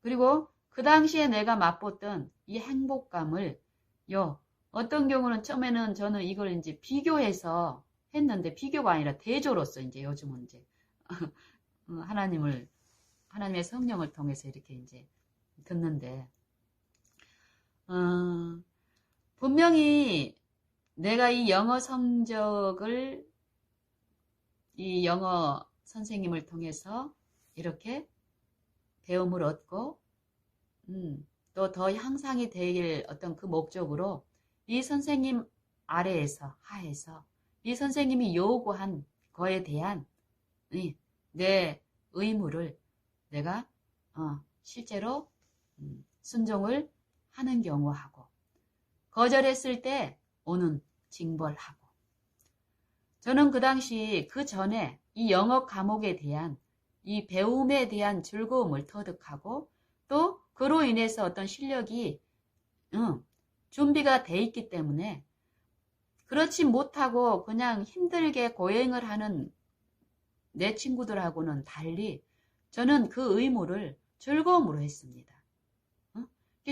그리고 그 당시에 내가 맛봤던 이 행복감을 어떤 경우는 처음에는 저는 이걸 이제 비교해서 했는데, 비교가 아니라 대조로서 이제 요즘은 이제 하나님의 성령을 통해서 이렇게 이제 듣는데, 분명히 내가 이 영어 성적을 이 영어 선생님을 통해서 이렇게 배움을 얻고, 또 더 향상이 될 어떤 그 목적으로 이 선생님 하에서 이 선생님이 요구한 거에 대한 내 의무를 내가 실제로 순종을 하는 경우하고, 거절했을 때 오는 징벌하고, 저는 그 당시 그 전에 이 영어 과목에 대한 이 배움에 대한 즐거움을 터득하고 또 그로 인해서 어떤 실력이 준비가 돼 있기 때문에 그렇지 못하고 그냥 힘들게 고행을 하는 내 친구들하고는 달리 저는 그 의무를 즐거움으로 했습니다.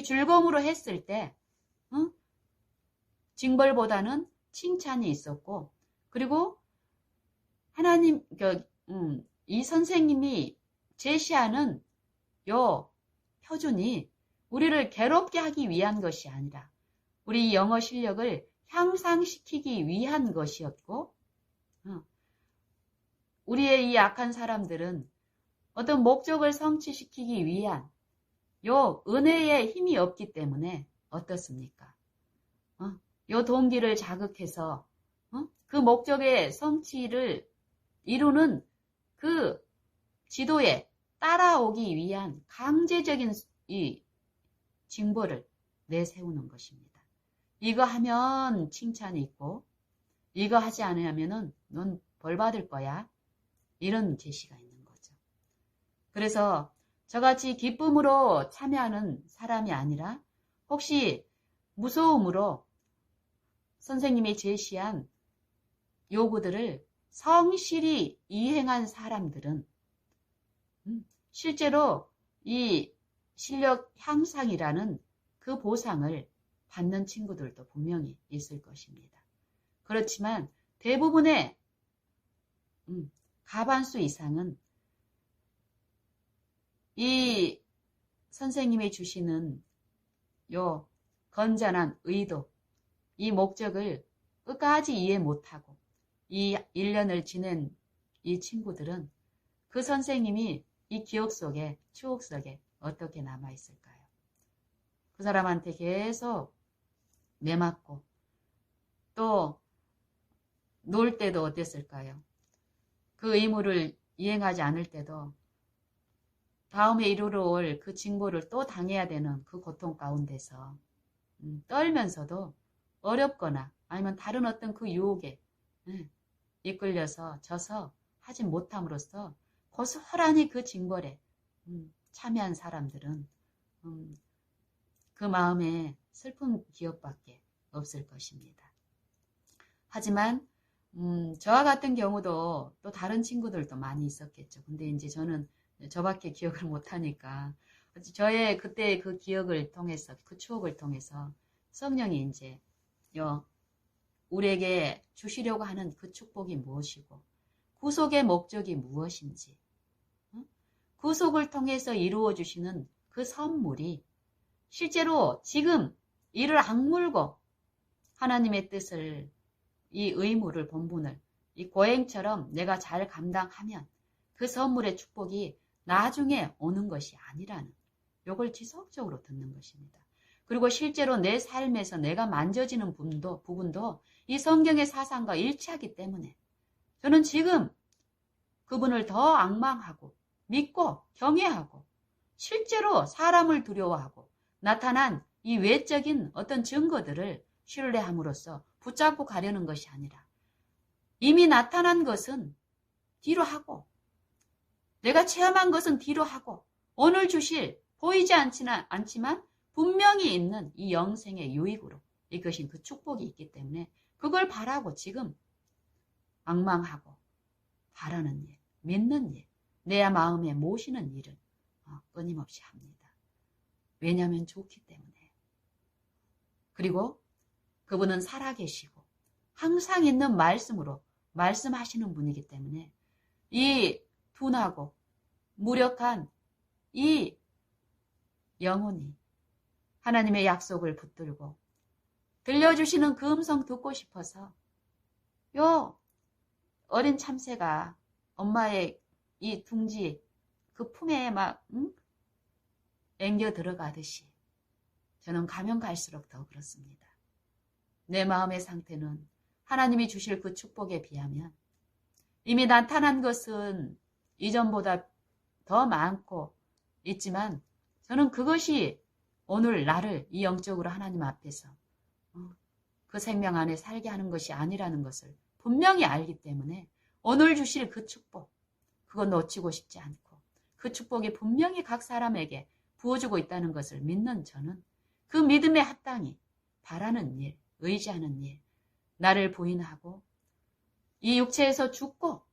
즐거움으로 했을 때 징벌보다는 칭찬이 있었고 그리고 하나님 이 선생님이 제시하는 요 표준이 우리를 괴롭게 하기 위한 것이 아니라 우리 영어 실력을 향상시키기 위한 것이었고 우리의 이 약한 사람들은 어떤 목적을 성취시키기 위한 요 은혜의 힘이 없기 때문에 어떻습니까? 요 동기를 자극해서 그 목적의 성취를 이루는 그 지도에 따라오기 위한 강제적인 이 징벌을 내세우는 것입니다. 이거 하면 칭찬이 있고 이거 하지 않으면은 넌 벌 받을 거야. 이런 제시가 있는 거죠. 그래서 저같이 기쁨으로 참여하는 사람이 아니라 혹시 무서움으로 선생님이 제시한 요구들을 성실히 이행한 사람들은 실제로 이 실력 향상이라는 그 보상을 받는 친구들도 분명히 있을 것입니다. 그렇지만 대부분의 과반수 이상은 이 선생님이 주시는 요 건전한 의도, 이 목적을 끝까지 이해 못하고 이 1년을 지낸 이 친구들은 그 선생님이 이 기억 속에, 추억 속에 어떻게 남아있을까요? 그 사람한테 계속 매맞고 또 놀 때도 어땠을까요? 그 의무를 이행하지 않을 때도 다음에 이르러 올 그 징벌을 또 당해야 되는 그 고통 가운데서 떨면서도 어렵거나 아니면 다른 어떤 그 유혹에 이끌려서 져서 하지 못함으로써 고스란히 그 징벌에 참여한 사람들은 그 마음에 슬픈 기억밖에 없을 것입니다. 하지만 저와 같은 경우도 또 다른 친구들도 많이 있었겠죠. 근데 이제 저는 저밖에 기억을 못하니까 저의 그때 그 기억을 통해서 그 추억을 통해서 성령이 이제 우리에게 주시려고 하는 그 축복이 무엇이고 구속의 목적이 무엇인지 구속을 통해서 이루어 주시는 그 선물이 실제로 지금 이를 악물고 하나님의 뜻을 이 의무를 본분을 이 고행처럼 내가 잘 감당하면 그 선물의 축복이 나중에 오는 것이 아니라는 요걸 지속적으로 듣는 것입니다. 그리고 실제로 내 삶에서 내가 만져지는 부분도 이 성경의 사상과 일치하기 때문에 저는 지금 그분을 더 앙망하고 믿고 경외하고 실제로 사람을 두려워하고 나타난 이 외적인 어떤 증거들을 신뢰함으로써 붙잡고 가려는 것이 아니라 이미 나타난 것은 뒤로 하고 내가 체험한 것은 뒤로 하고 오늘 주실 보이지 않지만 분명히 있는 이 영생의 유익으로 이것인 그 축복이 있기 때문에 그걸 바라고 지금 앙망하고 바라는 일, 믿는 일, 내 마음에 모시는 일을 끊임없이 합니다. 왜냐하면 좋기 때문에. 그리고 그분은 살아계시고 항상 있는 말씀으로 말씀하시는 분이기 때문에 이 둔하고 무력한 이 영혼이 하나님의 약속을 붙들고 들려주시는 그 음성 듣고 싶어서 요 어린 참새가 엄마의 이 둥지 그 품에 막 앵겨 들어가듯이 저는 가면 갈수록 더 그렇습니다. 내 마음의 상태는 하나님이 주실 그 축복에 비하면 이미 나타난 것은 이전보다 더 많고 있지만 저는 그것이 오늘 나를 이 영적으로 하나님 앞에서 그 생명 안에 살게 하는 것이 아니라는 것을 분명히 알기 때문에 오늘 주실 그 축복, 그거 놓치고 싶지 않고 그 축복이 분명히 각 사람에게 부어주고 있다는 것을 믿는 저는 그 믿음에 합당히 바라는 일, 의지하는 일, 나를 부인하고 이 육체에서 죽고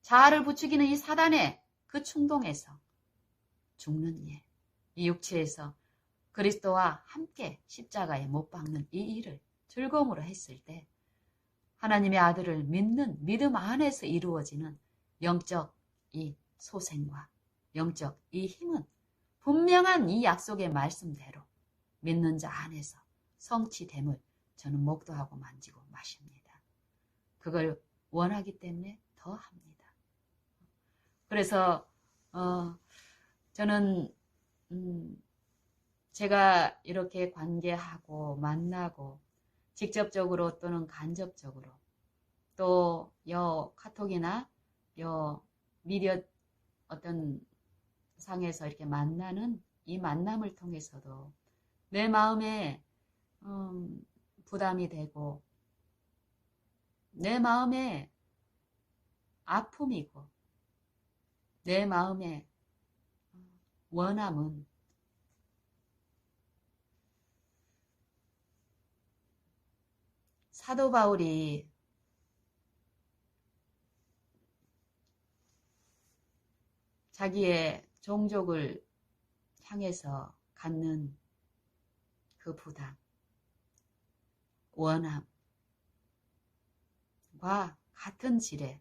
자아를 부추기는 이 사단의 그 충동에서 죽는 일, 이 육체에서 그리스도와 함께 십자가에 못 박는 이 일을 즐거움으로 했을 때 하나님의 아들을 믿는 믿음 안에서 이루어지는 영적 이 소생과 영적 이 힘은 분명한 이 약속의 말씀대로 믿는 자 안에서 성취됨을 저는 목도하고 만지고 마십니다. 그걸 원하기 때문에 더 합니다. 그래서 저는 제가 이렇게 관계하고 만나고 직접적으로 또는 간접적으로 또 여 카톡이나 여 미디어 어떤 상에서 이렇게 만나는 이 만남을 통해서도 내 마음에 부담이 되고 내 마음에 아픔이고 내 마음의 원함은 사도 바울이 자기의 종족을 향해서 갖는 그 부담, 원함과 같은 질의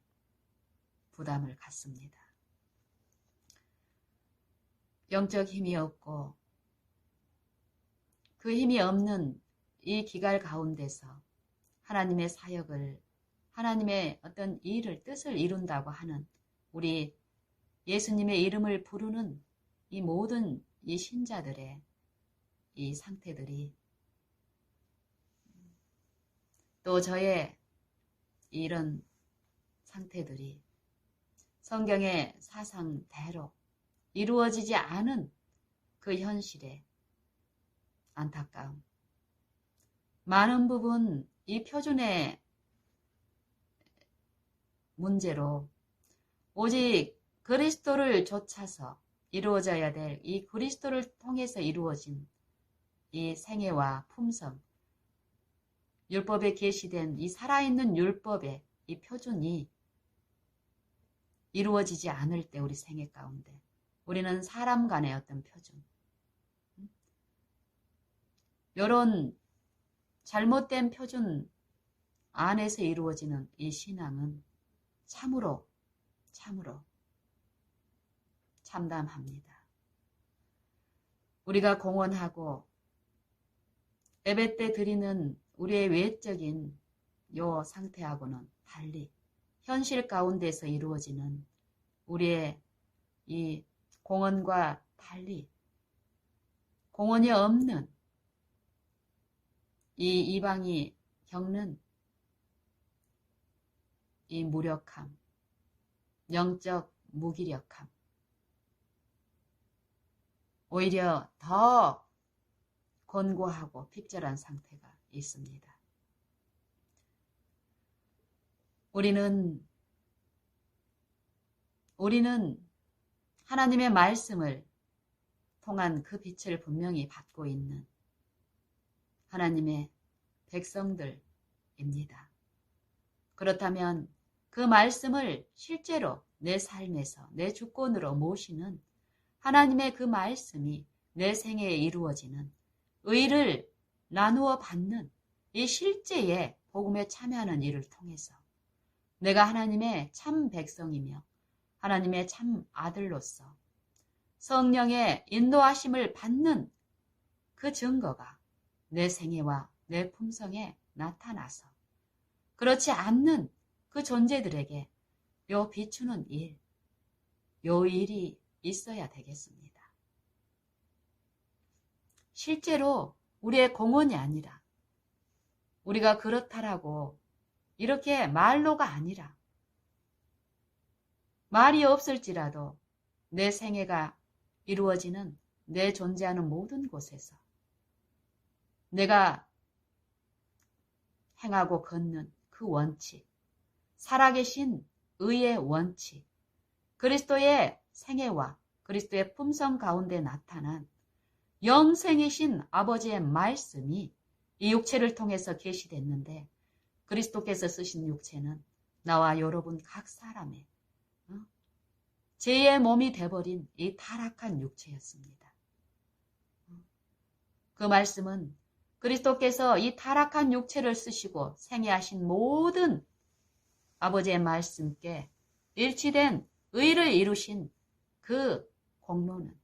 부담을 갖습니다. 영적 힘이 없고 그 힘이 없는 이 기갈 가운데서 하나님의 사역을, 하나님의 어떤 일을, 뜻을 이룬다고 하는 우리 예수님의 이름을 부르는 이 모든 이 신자들의 이 상태들이 또 저의 이런 상태들이 성경의 사상대로 이루어지지 않은 그 현실의 안타까움, 많은 부분 이 표준의 문제로 오직 그리스도를 좇아서 이루어져야 될 이 그리스도를 통해서 이루어진 이 생애와 품성, 율법에 계시된 이 살아있는 율법의 이 표준이 이루어지지 않을 때 우리 생애 가운데 우리는 사람 간의 어떤 표준, 이런 잘못된 표준 안에서 이루어지는 이 신앙은 참으로 참담합니다. 우리가 공언하고 예배 때 드리는 우리의 외적인 요 상태하고는 달리 현실 가운데서 이루어지는 우리의 이 공언과 달리 공언이 없는 이 이방이 겪는 이 무력함, 영적 무기력함, 오히려 더 곤고하고 핍절한 상태가 있습니다. 우리는 하나님의 말씀을 통한 그 빛을 분명히 받고 있는 하나님의 백성들입니다. 그렇다면 그 말씀을 실제로 내 삶에서 내 주권으로 모시는 하나님의 그 말씀이 내 생애에 이루어지는 의를 나누어 받는 이 실제의 복음에 참여하는 일을 통해서 내가 하나님의 참 백성이며 하나님의 참 아들로서 성령의 인도하심을 받는 그 증거가 내 생애와 내 품성에 나타나서 그렇지 않는 그 존재들에게 요 비추는 일, 요 일이 있어야 되겠습니다. 실제로 우리의 공언이 아니라 우리가 그렇다라고 이렇게 말로가 아니라 말이 없을지라도 내 생애가 이루어지는 내 존재하는 모든 곳에서 내가 행하고 걷는 그 원칙, 살아계신 의의 원칙, 그리스도의 생애와 그리스도의 품성 가운데 나타난 영생이신 아버지의 말씀이 이 육체를 통해서 계시됐는데 그리스도께서 쓰신 육체는 나와 여러분 각 사람의 죄의 몸이 돼버린 이 타락한 육체였습니다. 그 말씀은 그리스도께서 이 타락한 육체를 쓰시고 생애하신 모든 아버지의 말씀께 일치된 의를 이루신 그 공로는,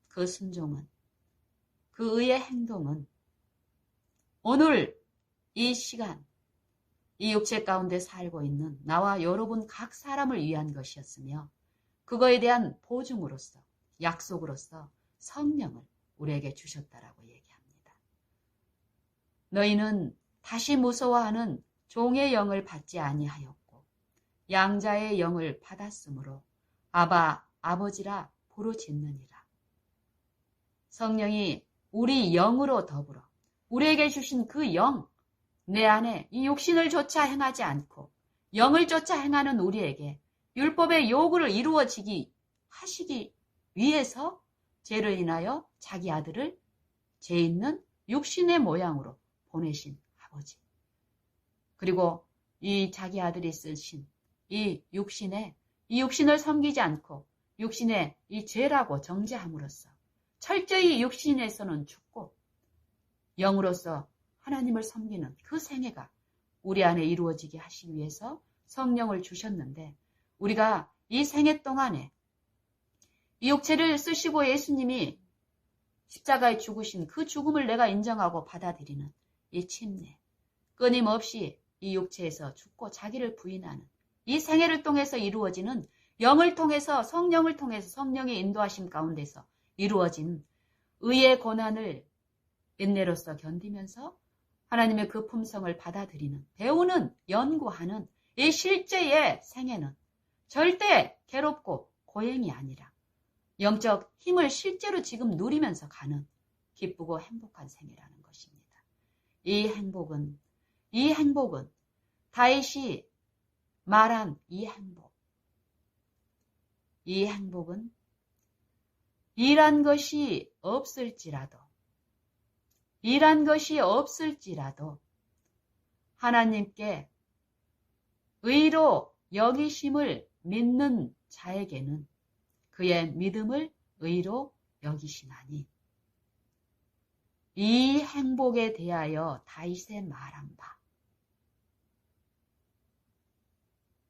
그 순종은, 그 의의 행동은 오늘 이 시간, 이 육체 가운데 살고 있는 나와 여러분 각 사람을 위한 것이었으며 그거에 대한 보증으로서, 약속으로서 성령을 우리에게 주셨다라고 얘기합니다. 너희는 다시 무서워하는 종의 영을 받지 아니하였고 양자의 영을 받았으므로 아바, 아버지라 부르짖느니라. 성령이 우리 영으로 더불어 우리에게 주신 그 영, 내 안에 이 육신을 쫓아 행하지 않고 영을 쫓아 행하는 우리에게 율법의 요구를 이루어지기 하시기 위해서 죄를 인하여 자기 아들을 죄 있는 육신의 모양으로 보내신 아버지. 그리고 이 자기 아들이 쓰신 이 육신을 섬기지 않고 육신의 이 죄라고 정죄함으로써 철저히 육신에서는 죽고 영으로서 하나님을 섬기는 그 생애가 우리 안에 이루어지게 하시기 위해서 성령을 주셨는데 우리가 이 생애 동안에 이 육체를 쓰시고 예수님이 십자가에 죽으신 그 죽음을 내가 인정하고 받아들이는 이 침례, 끊임없이 이 육체에서 죽고 자기를 부인하는 이 생애를 통해서 이루어지는 영을 통해서 성령을 통해서 성령의 인도하심 가운데서 이루어진 의의 고난을 인내로서 견디면서 하나님의 그 품성을 받아들이는, 배우는, 연구하는 이 실제의 생애는 절대 괴롭고 고행이 아니라 영적 힘을 실제로 지금 누리면서 가는 기쁘고 행복한 생애라는 것입니다. 이 행복은 다윗이 말한 이 행복은 일한 것이 없을지라도 하나님께 의로 여기심을 믿는 자에게는 그의 믿음을 의로 여기시나니 이 행복에 대하여 다윗의 말한 바.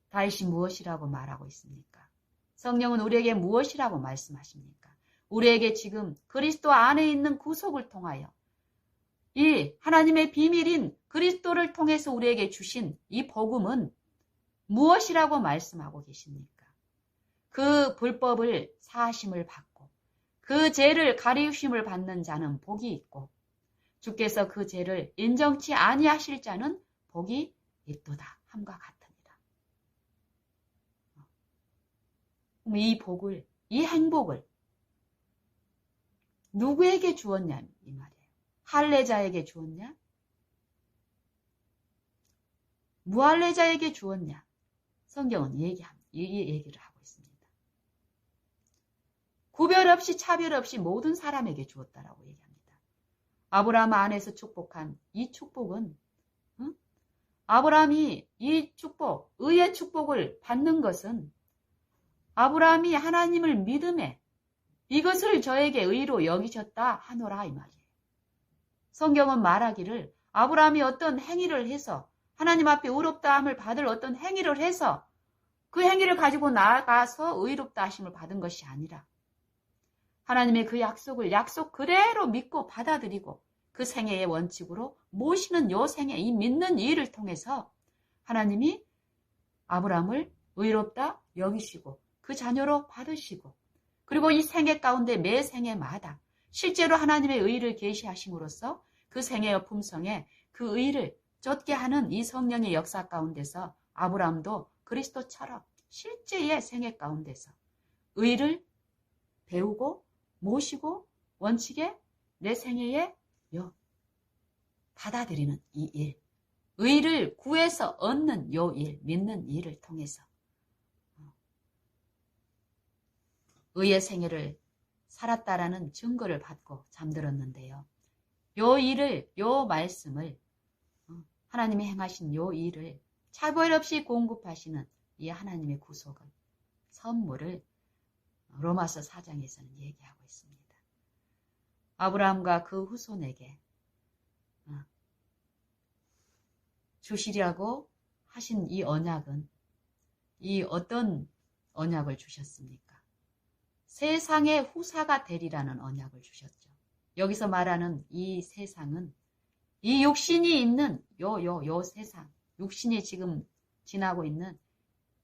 다윗이 무엇이라고 말하고 있습니까? 성령은 우리에게 무엇이라고 말씀하십니까? 우리에게 지금 그리스도 안에 있는 구속을 통하여 이 하나님의 비밀인 그리스도를 통해서 우리에게 주신 이 복음은 무엇이라고 말씀하고 계십니까? 그 불법을 사하심을 받고 그 죄를 가리우심을 받는 자는 복이 있고 주께서 그 죄를 인정치 아니하실 자는 복이 있도다 함과 같으니라. 이 복을, 이 행복을 누구에게 주었냐 이 말이에요. 할례자에게 주었냐? 무할례자에게 주었냐? 성경은 이 얘기를 하고 있습니다. 구별 없이 차별 없이 모든 사람에게 주었다라고 얘기합니다. 아브라함 안에서 축복한 이 축복은 아브라함이 이 축복, 의의 축복을 받는 것은 아브라함이 하나님을 믿음에 이것을 저에게 의로 여기셨다 하노라 이 말이에요. 성경은 말하기를 아브라함이 어떤 행위를 해서 하나님 앞에 의롭다함을 받을 어떤 행위를 해서 그 행위를 가지고 나아가서 의롭다 하심을 받은 것이 아니라 하나님의 그 약속 그대로 믿고 받아들이고 그 생애의 원칙으로 모시는 요 생애, 이 믿는 이 일을 통해서 하나님이 아브라함을 의롭다 여기시고 그 자녀로 받으시고 그리고 이 생애 가운데 매 생애마다 실제로 하나님의 의를 계시하심으로써 그 생애의 품성에 그 의를 쫓게 하는 이 성령의 역사 가운데서 아브라함도 그리스도처럼 실제의 생애 가운데서 의를 배우고 모시고 원칙에 내 생애에 받아들이는 이 일, 의를 구해서 얻는 요 일, 믿는 일을 통해서 의의 생애를 살았다라는 증거를 받고 잠들었는데요. 요 말씀을, 하나님이 행하신 요 일을 차별 없이 공급하시는 이 하나님의 구속을, 선물을 로마서 4장에서는 얘기하고 있습니다. 아브라함과 그 후손에게 주시려고 하신 이 언약은 이 어떤 언약을 주셨습니까? 세상의 후사가 되리라는 언약을 주셨죠. 여기서 말하는 이 세상은 이 육신이 있는 요 세상, 육신이 지금 지나고 있는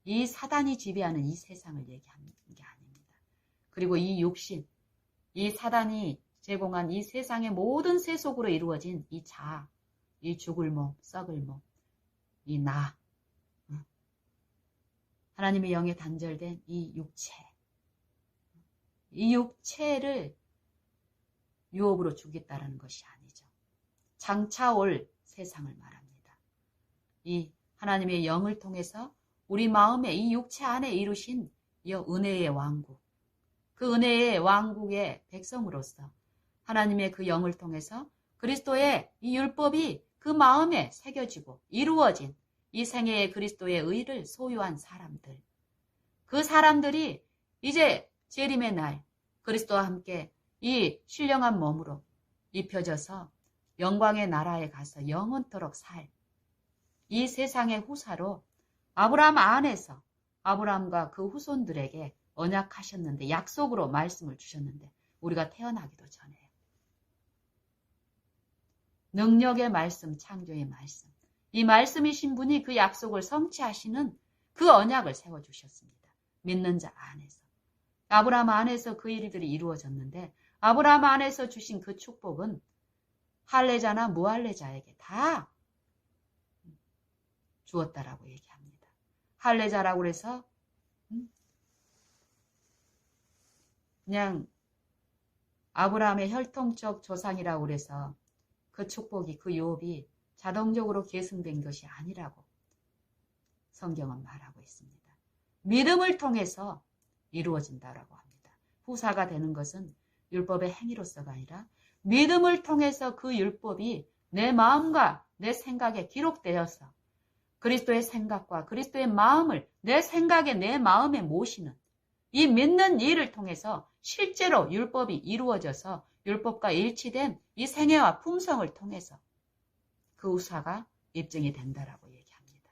이 사단이 지배하는 이 세상을 얘기하는 게 아닙니다. 그리고 이 육신, 이 사단이 제공한 이 세상의 모든 세속으로 이루어진 이 자아, 이 죽을 몸, 썩을 몸, 이 나, 하나님의 영에 단절된 이 육체, 이 육체를 유업으로 주겠다라는 것이 아니죠. 장차 올 세상을 말합니다. 이 하나님의 영을 통해서 우리 마음에 이 육체 안에 이루신 이 은혜의 왕국, 그 은혜의 왕국의 백성으로서 하나님의 그 영을 통해서 그리스도의 이 율법이 그 마음에 새겨지고 이루어진 이 생애의 그리스도의 의를 소유한 사람들, 그 사람들이 이제 재림의 날 그리스도와 함께 이 신령한 몸으로 입혀져서 영광의 나라에 가서 영원토록 살 이 세상의 후사로 아브라함 안에서 아브라함과 그 후손들에게 언약하셨는데, 약속으로 말씀을 주셨는데 우리가 태어나기도 전에 능력의 말씀, 창조의 말씀, 이 말씀이신 분이 그 약속을 성취하시는 그 언약을 세워주셨습니다. 믿는 자 안에서. 아브라함 안에서 그 일들이 이루어졌는데 아브라함 안에서 주신 그 축복은 할례자나 무할례자에게 다 주었다라고 얘기합니다. 할례자라고 해서 그냥 아브라함의 혈통적 조상이라고 해서 그 축복이, 그 유업이 자동적으로 계승된 것이 아니라고 성경은 말하고 있습니다. 믿음을 통해서 이루어진다라고 합니다. 후사가 되는 것은 율법의 행위로서가 아니라 믿음을 통해서 그 율법이 내 마음과 내 생각에 기록되어서 그리스도의 생각과 그리스도의 마음을 내 생각에 내 마음에 모시는 이 믿는 일을 통해서 실제로 율법이 이루어져서 율법과 일치된 이 생애와 품성을 통해서 그 후사가 입증이 된다라고 얘기합니다.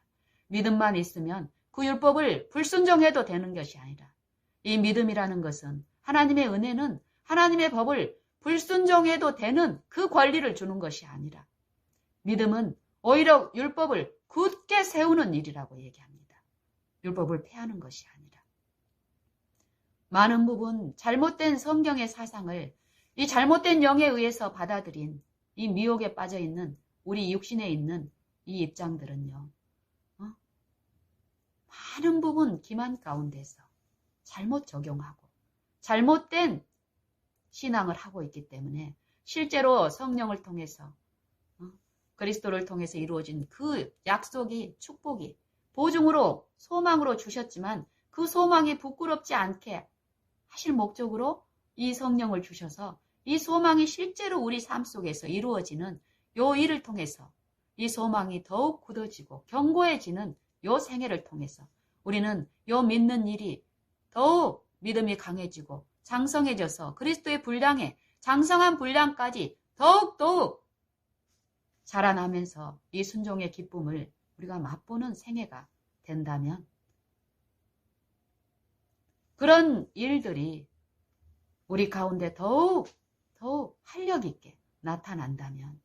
믿음만 있으면 그 율법을 불순종해도 되는 것이 아니라 이 믿음이라는 것은 하나님의 은혜는 하나님의 법을 불순종해도 되는 그 권리를 주는 것이 아니라 믿음은 오히려 율법을 굳게 세우는 일이라고 얘기합니다. 율법을 폐하는 것이 아니라. 많은 부분 잘못된 성경의 사상을 이 잘못된 영에 의해서 받아들인 이 미혹에 빠져있는 우리 육신에 있는 이 입장들은요. 많은 부분 기만 가운데서 잘못 적용하고 잘못된 신앙을 하고 있기 때문에 실제로 성령을 통해서 그리스도를 통해서 이루어진 그 약속이, 축복이 보증으로, 소망으로 주셨지만 그 소망이 부끄럽지 않게 하실 목적으로 이 성령을 주셔서 이 소망이 실제로 우리 삶 속에서 이루어지는 요 일을 통해서 이 소망이 더욱 굳어지고 견고해지는 요 생애를 통해서 우리는 요 믿는 일이 더욱 믿음이 강해지고 장성해져서 그리스도의 분량에 장성한 분량까지 더욱 자라나면서 이 순종의 기쁨을 우리가 맛보는 생애가 된다면 그런 일들이 우리 가운데 더욱 활력 있게 나타난다면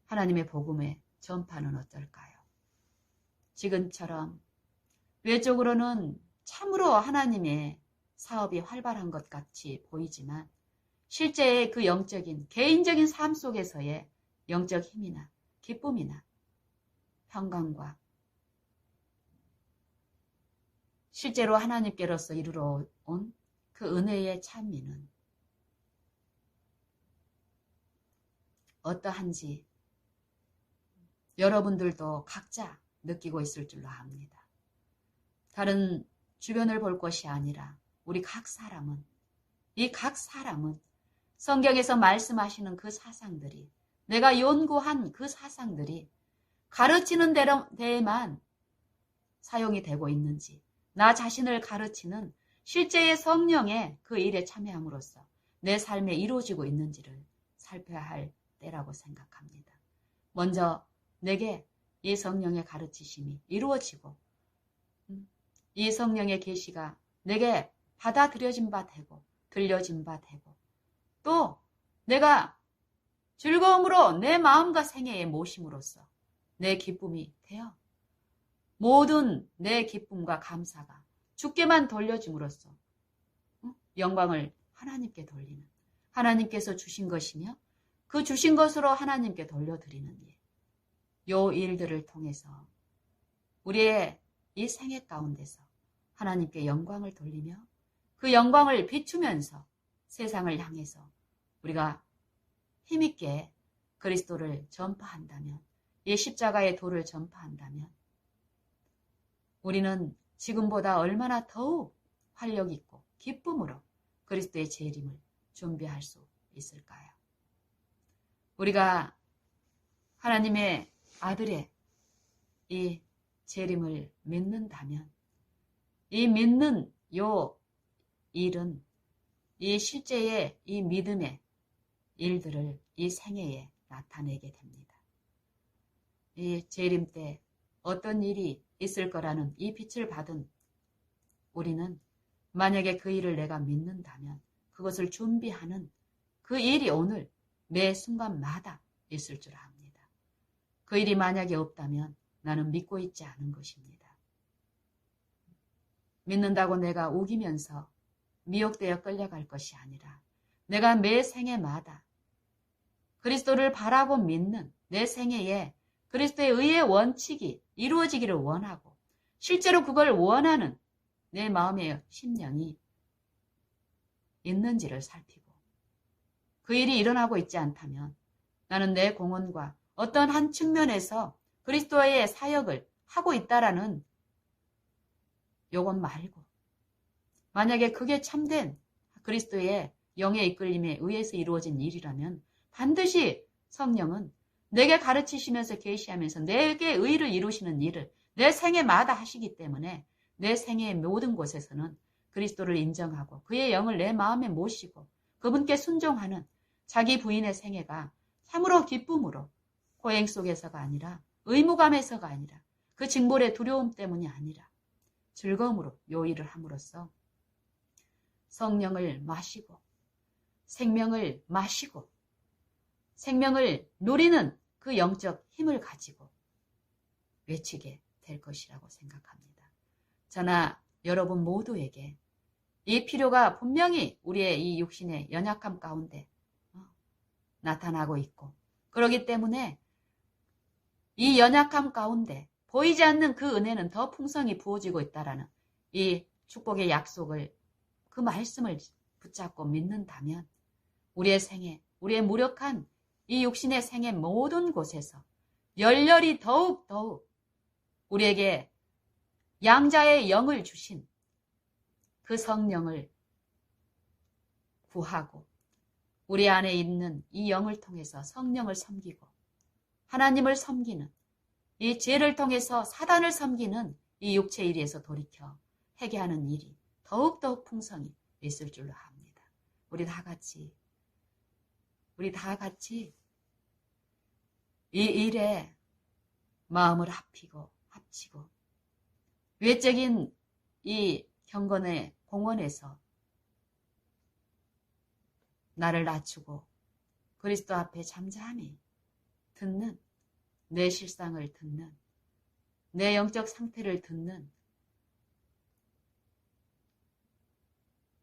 하나님의 복음의 전파는 어떨까요? 지금처럼 외적으로는 참으로 하나님의 사업이 활발한 것 같이 보이지만 실제의 그 영적인 개인적인 삶 속에서의 영적 힘이나 기쁨이나 평강과 실제로 하나님께로서 이르러 온 그 은혜의 찬미는 어떠한지 여러분들도 각자 느끼고 있을 줄로 압니다. 다른 주변을 볼 것이 아니라 우리 각 사람은 성경에서 말씀하시는 그 사상들이, 내가 연구한 그 사상들이 가르치는 데에만 사용이 되고 있는지, 나 자신을 가르치는 실제의 성령의 그 일에 참여함으로써 내 삶에 이루어지고 있는지를 살펴야 할 때라고 생각합니다. 먼저 내게 이 성령의 가르치심이 이루어지고 이 성령의 계시가 내게 받아들여진 바 되고 들려진 바 되고 또 내가 즐거움으로 내 마음과 생애에 모심으로써 내 기쁨이 되어 모든 내 기쁨과 감사가 주께만 돌려줌으로써 영광을 하나님께 돌리는, 하나님께서 주신 것이며 그 주신 것으로 하나님께 돌려드리는 일, 요 일들을 통해서 우리의 이 생애 가운데서 하나님께 영광을 돌리며 그 영광을 비추면서 세상을 향해서 우리가 힘있게 그리스도를 전파한다면, 이 십자가의 도를 전파한다면 우리는 지금보다 얼마나 더욱 활력 있고 기쁨으로 그리스도의 재림을 준비할 수 있을까요? 우리가 하나님의 아들의 이 재림을 믿는다면 이 믿는 요 일은 이 실제의 이 믿음의 일들을 이 생애에 나타내게 됩니다. 이 재림 때 어떤 일이 있을 거라는 이 빛을 받은 우리는 만약에 그 일을 내가 믿는다면 그것을 준비하는 그 일이 오늘 매 순간마다 있을 줄 압니다. 그 일이 만약에 없다면 나는 믿고 있지 않은 것입니다. 믿는다고 내가 우기면서 미혹되어 끌려갈 것이 아니라 내가 매 생애마다 그리스도를 바라고 믿는 내 생애에 그리스도의 의의 원칙이 이루어지기를 원하고 실제로 그걸 원하는 내 마음의 심령이 있는지를 살피고 그 일이 일어나고 있지 않다면 나는 내 공헌과 어떤 한 측면에서 그리스도의 사역을 하고 있다라는 요건 말고 만약에 그게 참된 그리스도의 영의 이끌림에 의해서 이루어진 일이라면 반드시 성령은 내게 가르치시면서 계시하면서 내게 의를 이루시는 일을 내 생애마다 하시기 때문에 내 생애의 모든 곳에서는 그리스도를 인정하고 그의 영을 내 마음에 모시고 그분께 순종하는 자기 부인의 생애가 참으로 기쁨으로 고행 속에서가 아니라 의무감에서가 아니라 그 징벌의 두려움 때문이 아니라 즐거움으로 요 일을 함으로써 성령을 마시고 생명을 마시고 생명을 누리는 그 영적 힘을 가지고 외치게 될 것이라고 생각합니다. 저나 여러분 모두에게 이 필요가 분명히 우리의 이 육신의 연약함 가운데 나타나고 있고 그렇기 때문에 이 연약함 가운데 보이지 않는 그 은혜는 더 풍성히 부어지고 있다라는 이 축복의 약속을 그 말씀을 붙잡고 믿는다면 우리의 생애, 우리의 무력한 이 육신의 생애 모든 곳에서 열렬히 더욱 우리에게 양자의 영을 주신 그 성령을 구하고 우리 안에 있는 이 영을 통해서 성령을 섬기고 하나님을 섬기는 이 죄를 통해서 사단을 섬기는 이 육체 일에서 돌이켜 회개하는 일이 더욱 풍성히 있을 줄로 압니다. 우리 다 같이 이 일에 마음을 합치고 외적인 이 경건의 공원에서 나를 낮추고 그리스도 앞에 잠잠히 듣는 내 실상을 듣는 내 영적 상태를 듣는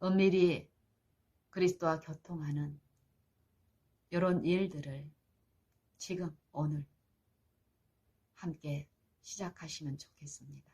은밀히 그리스도와 교통하는 이런 일들을 지금 오늘 함께 시작하시면 좋겠습니다.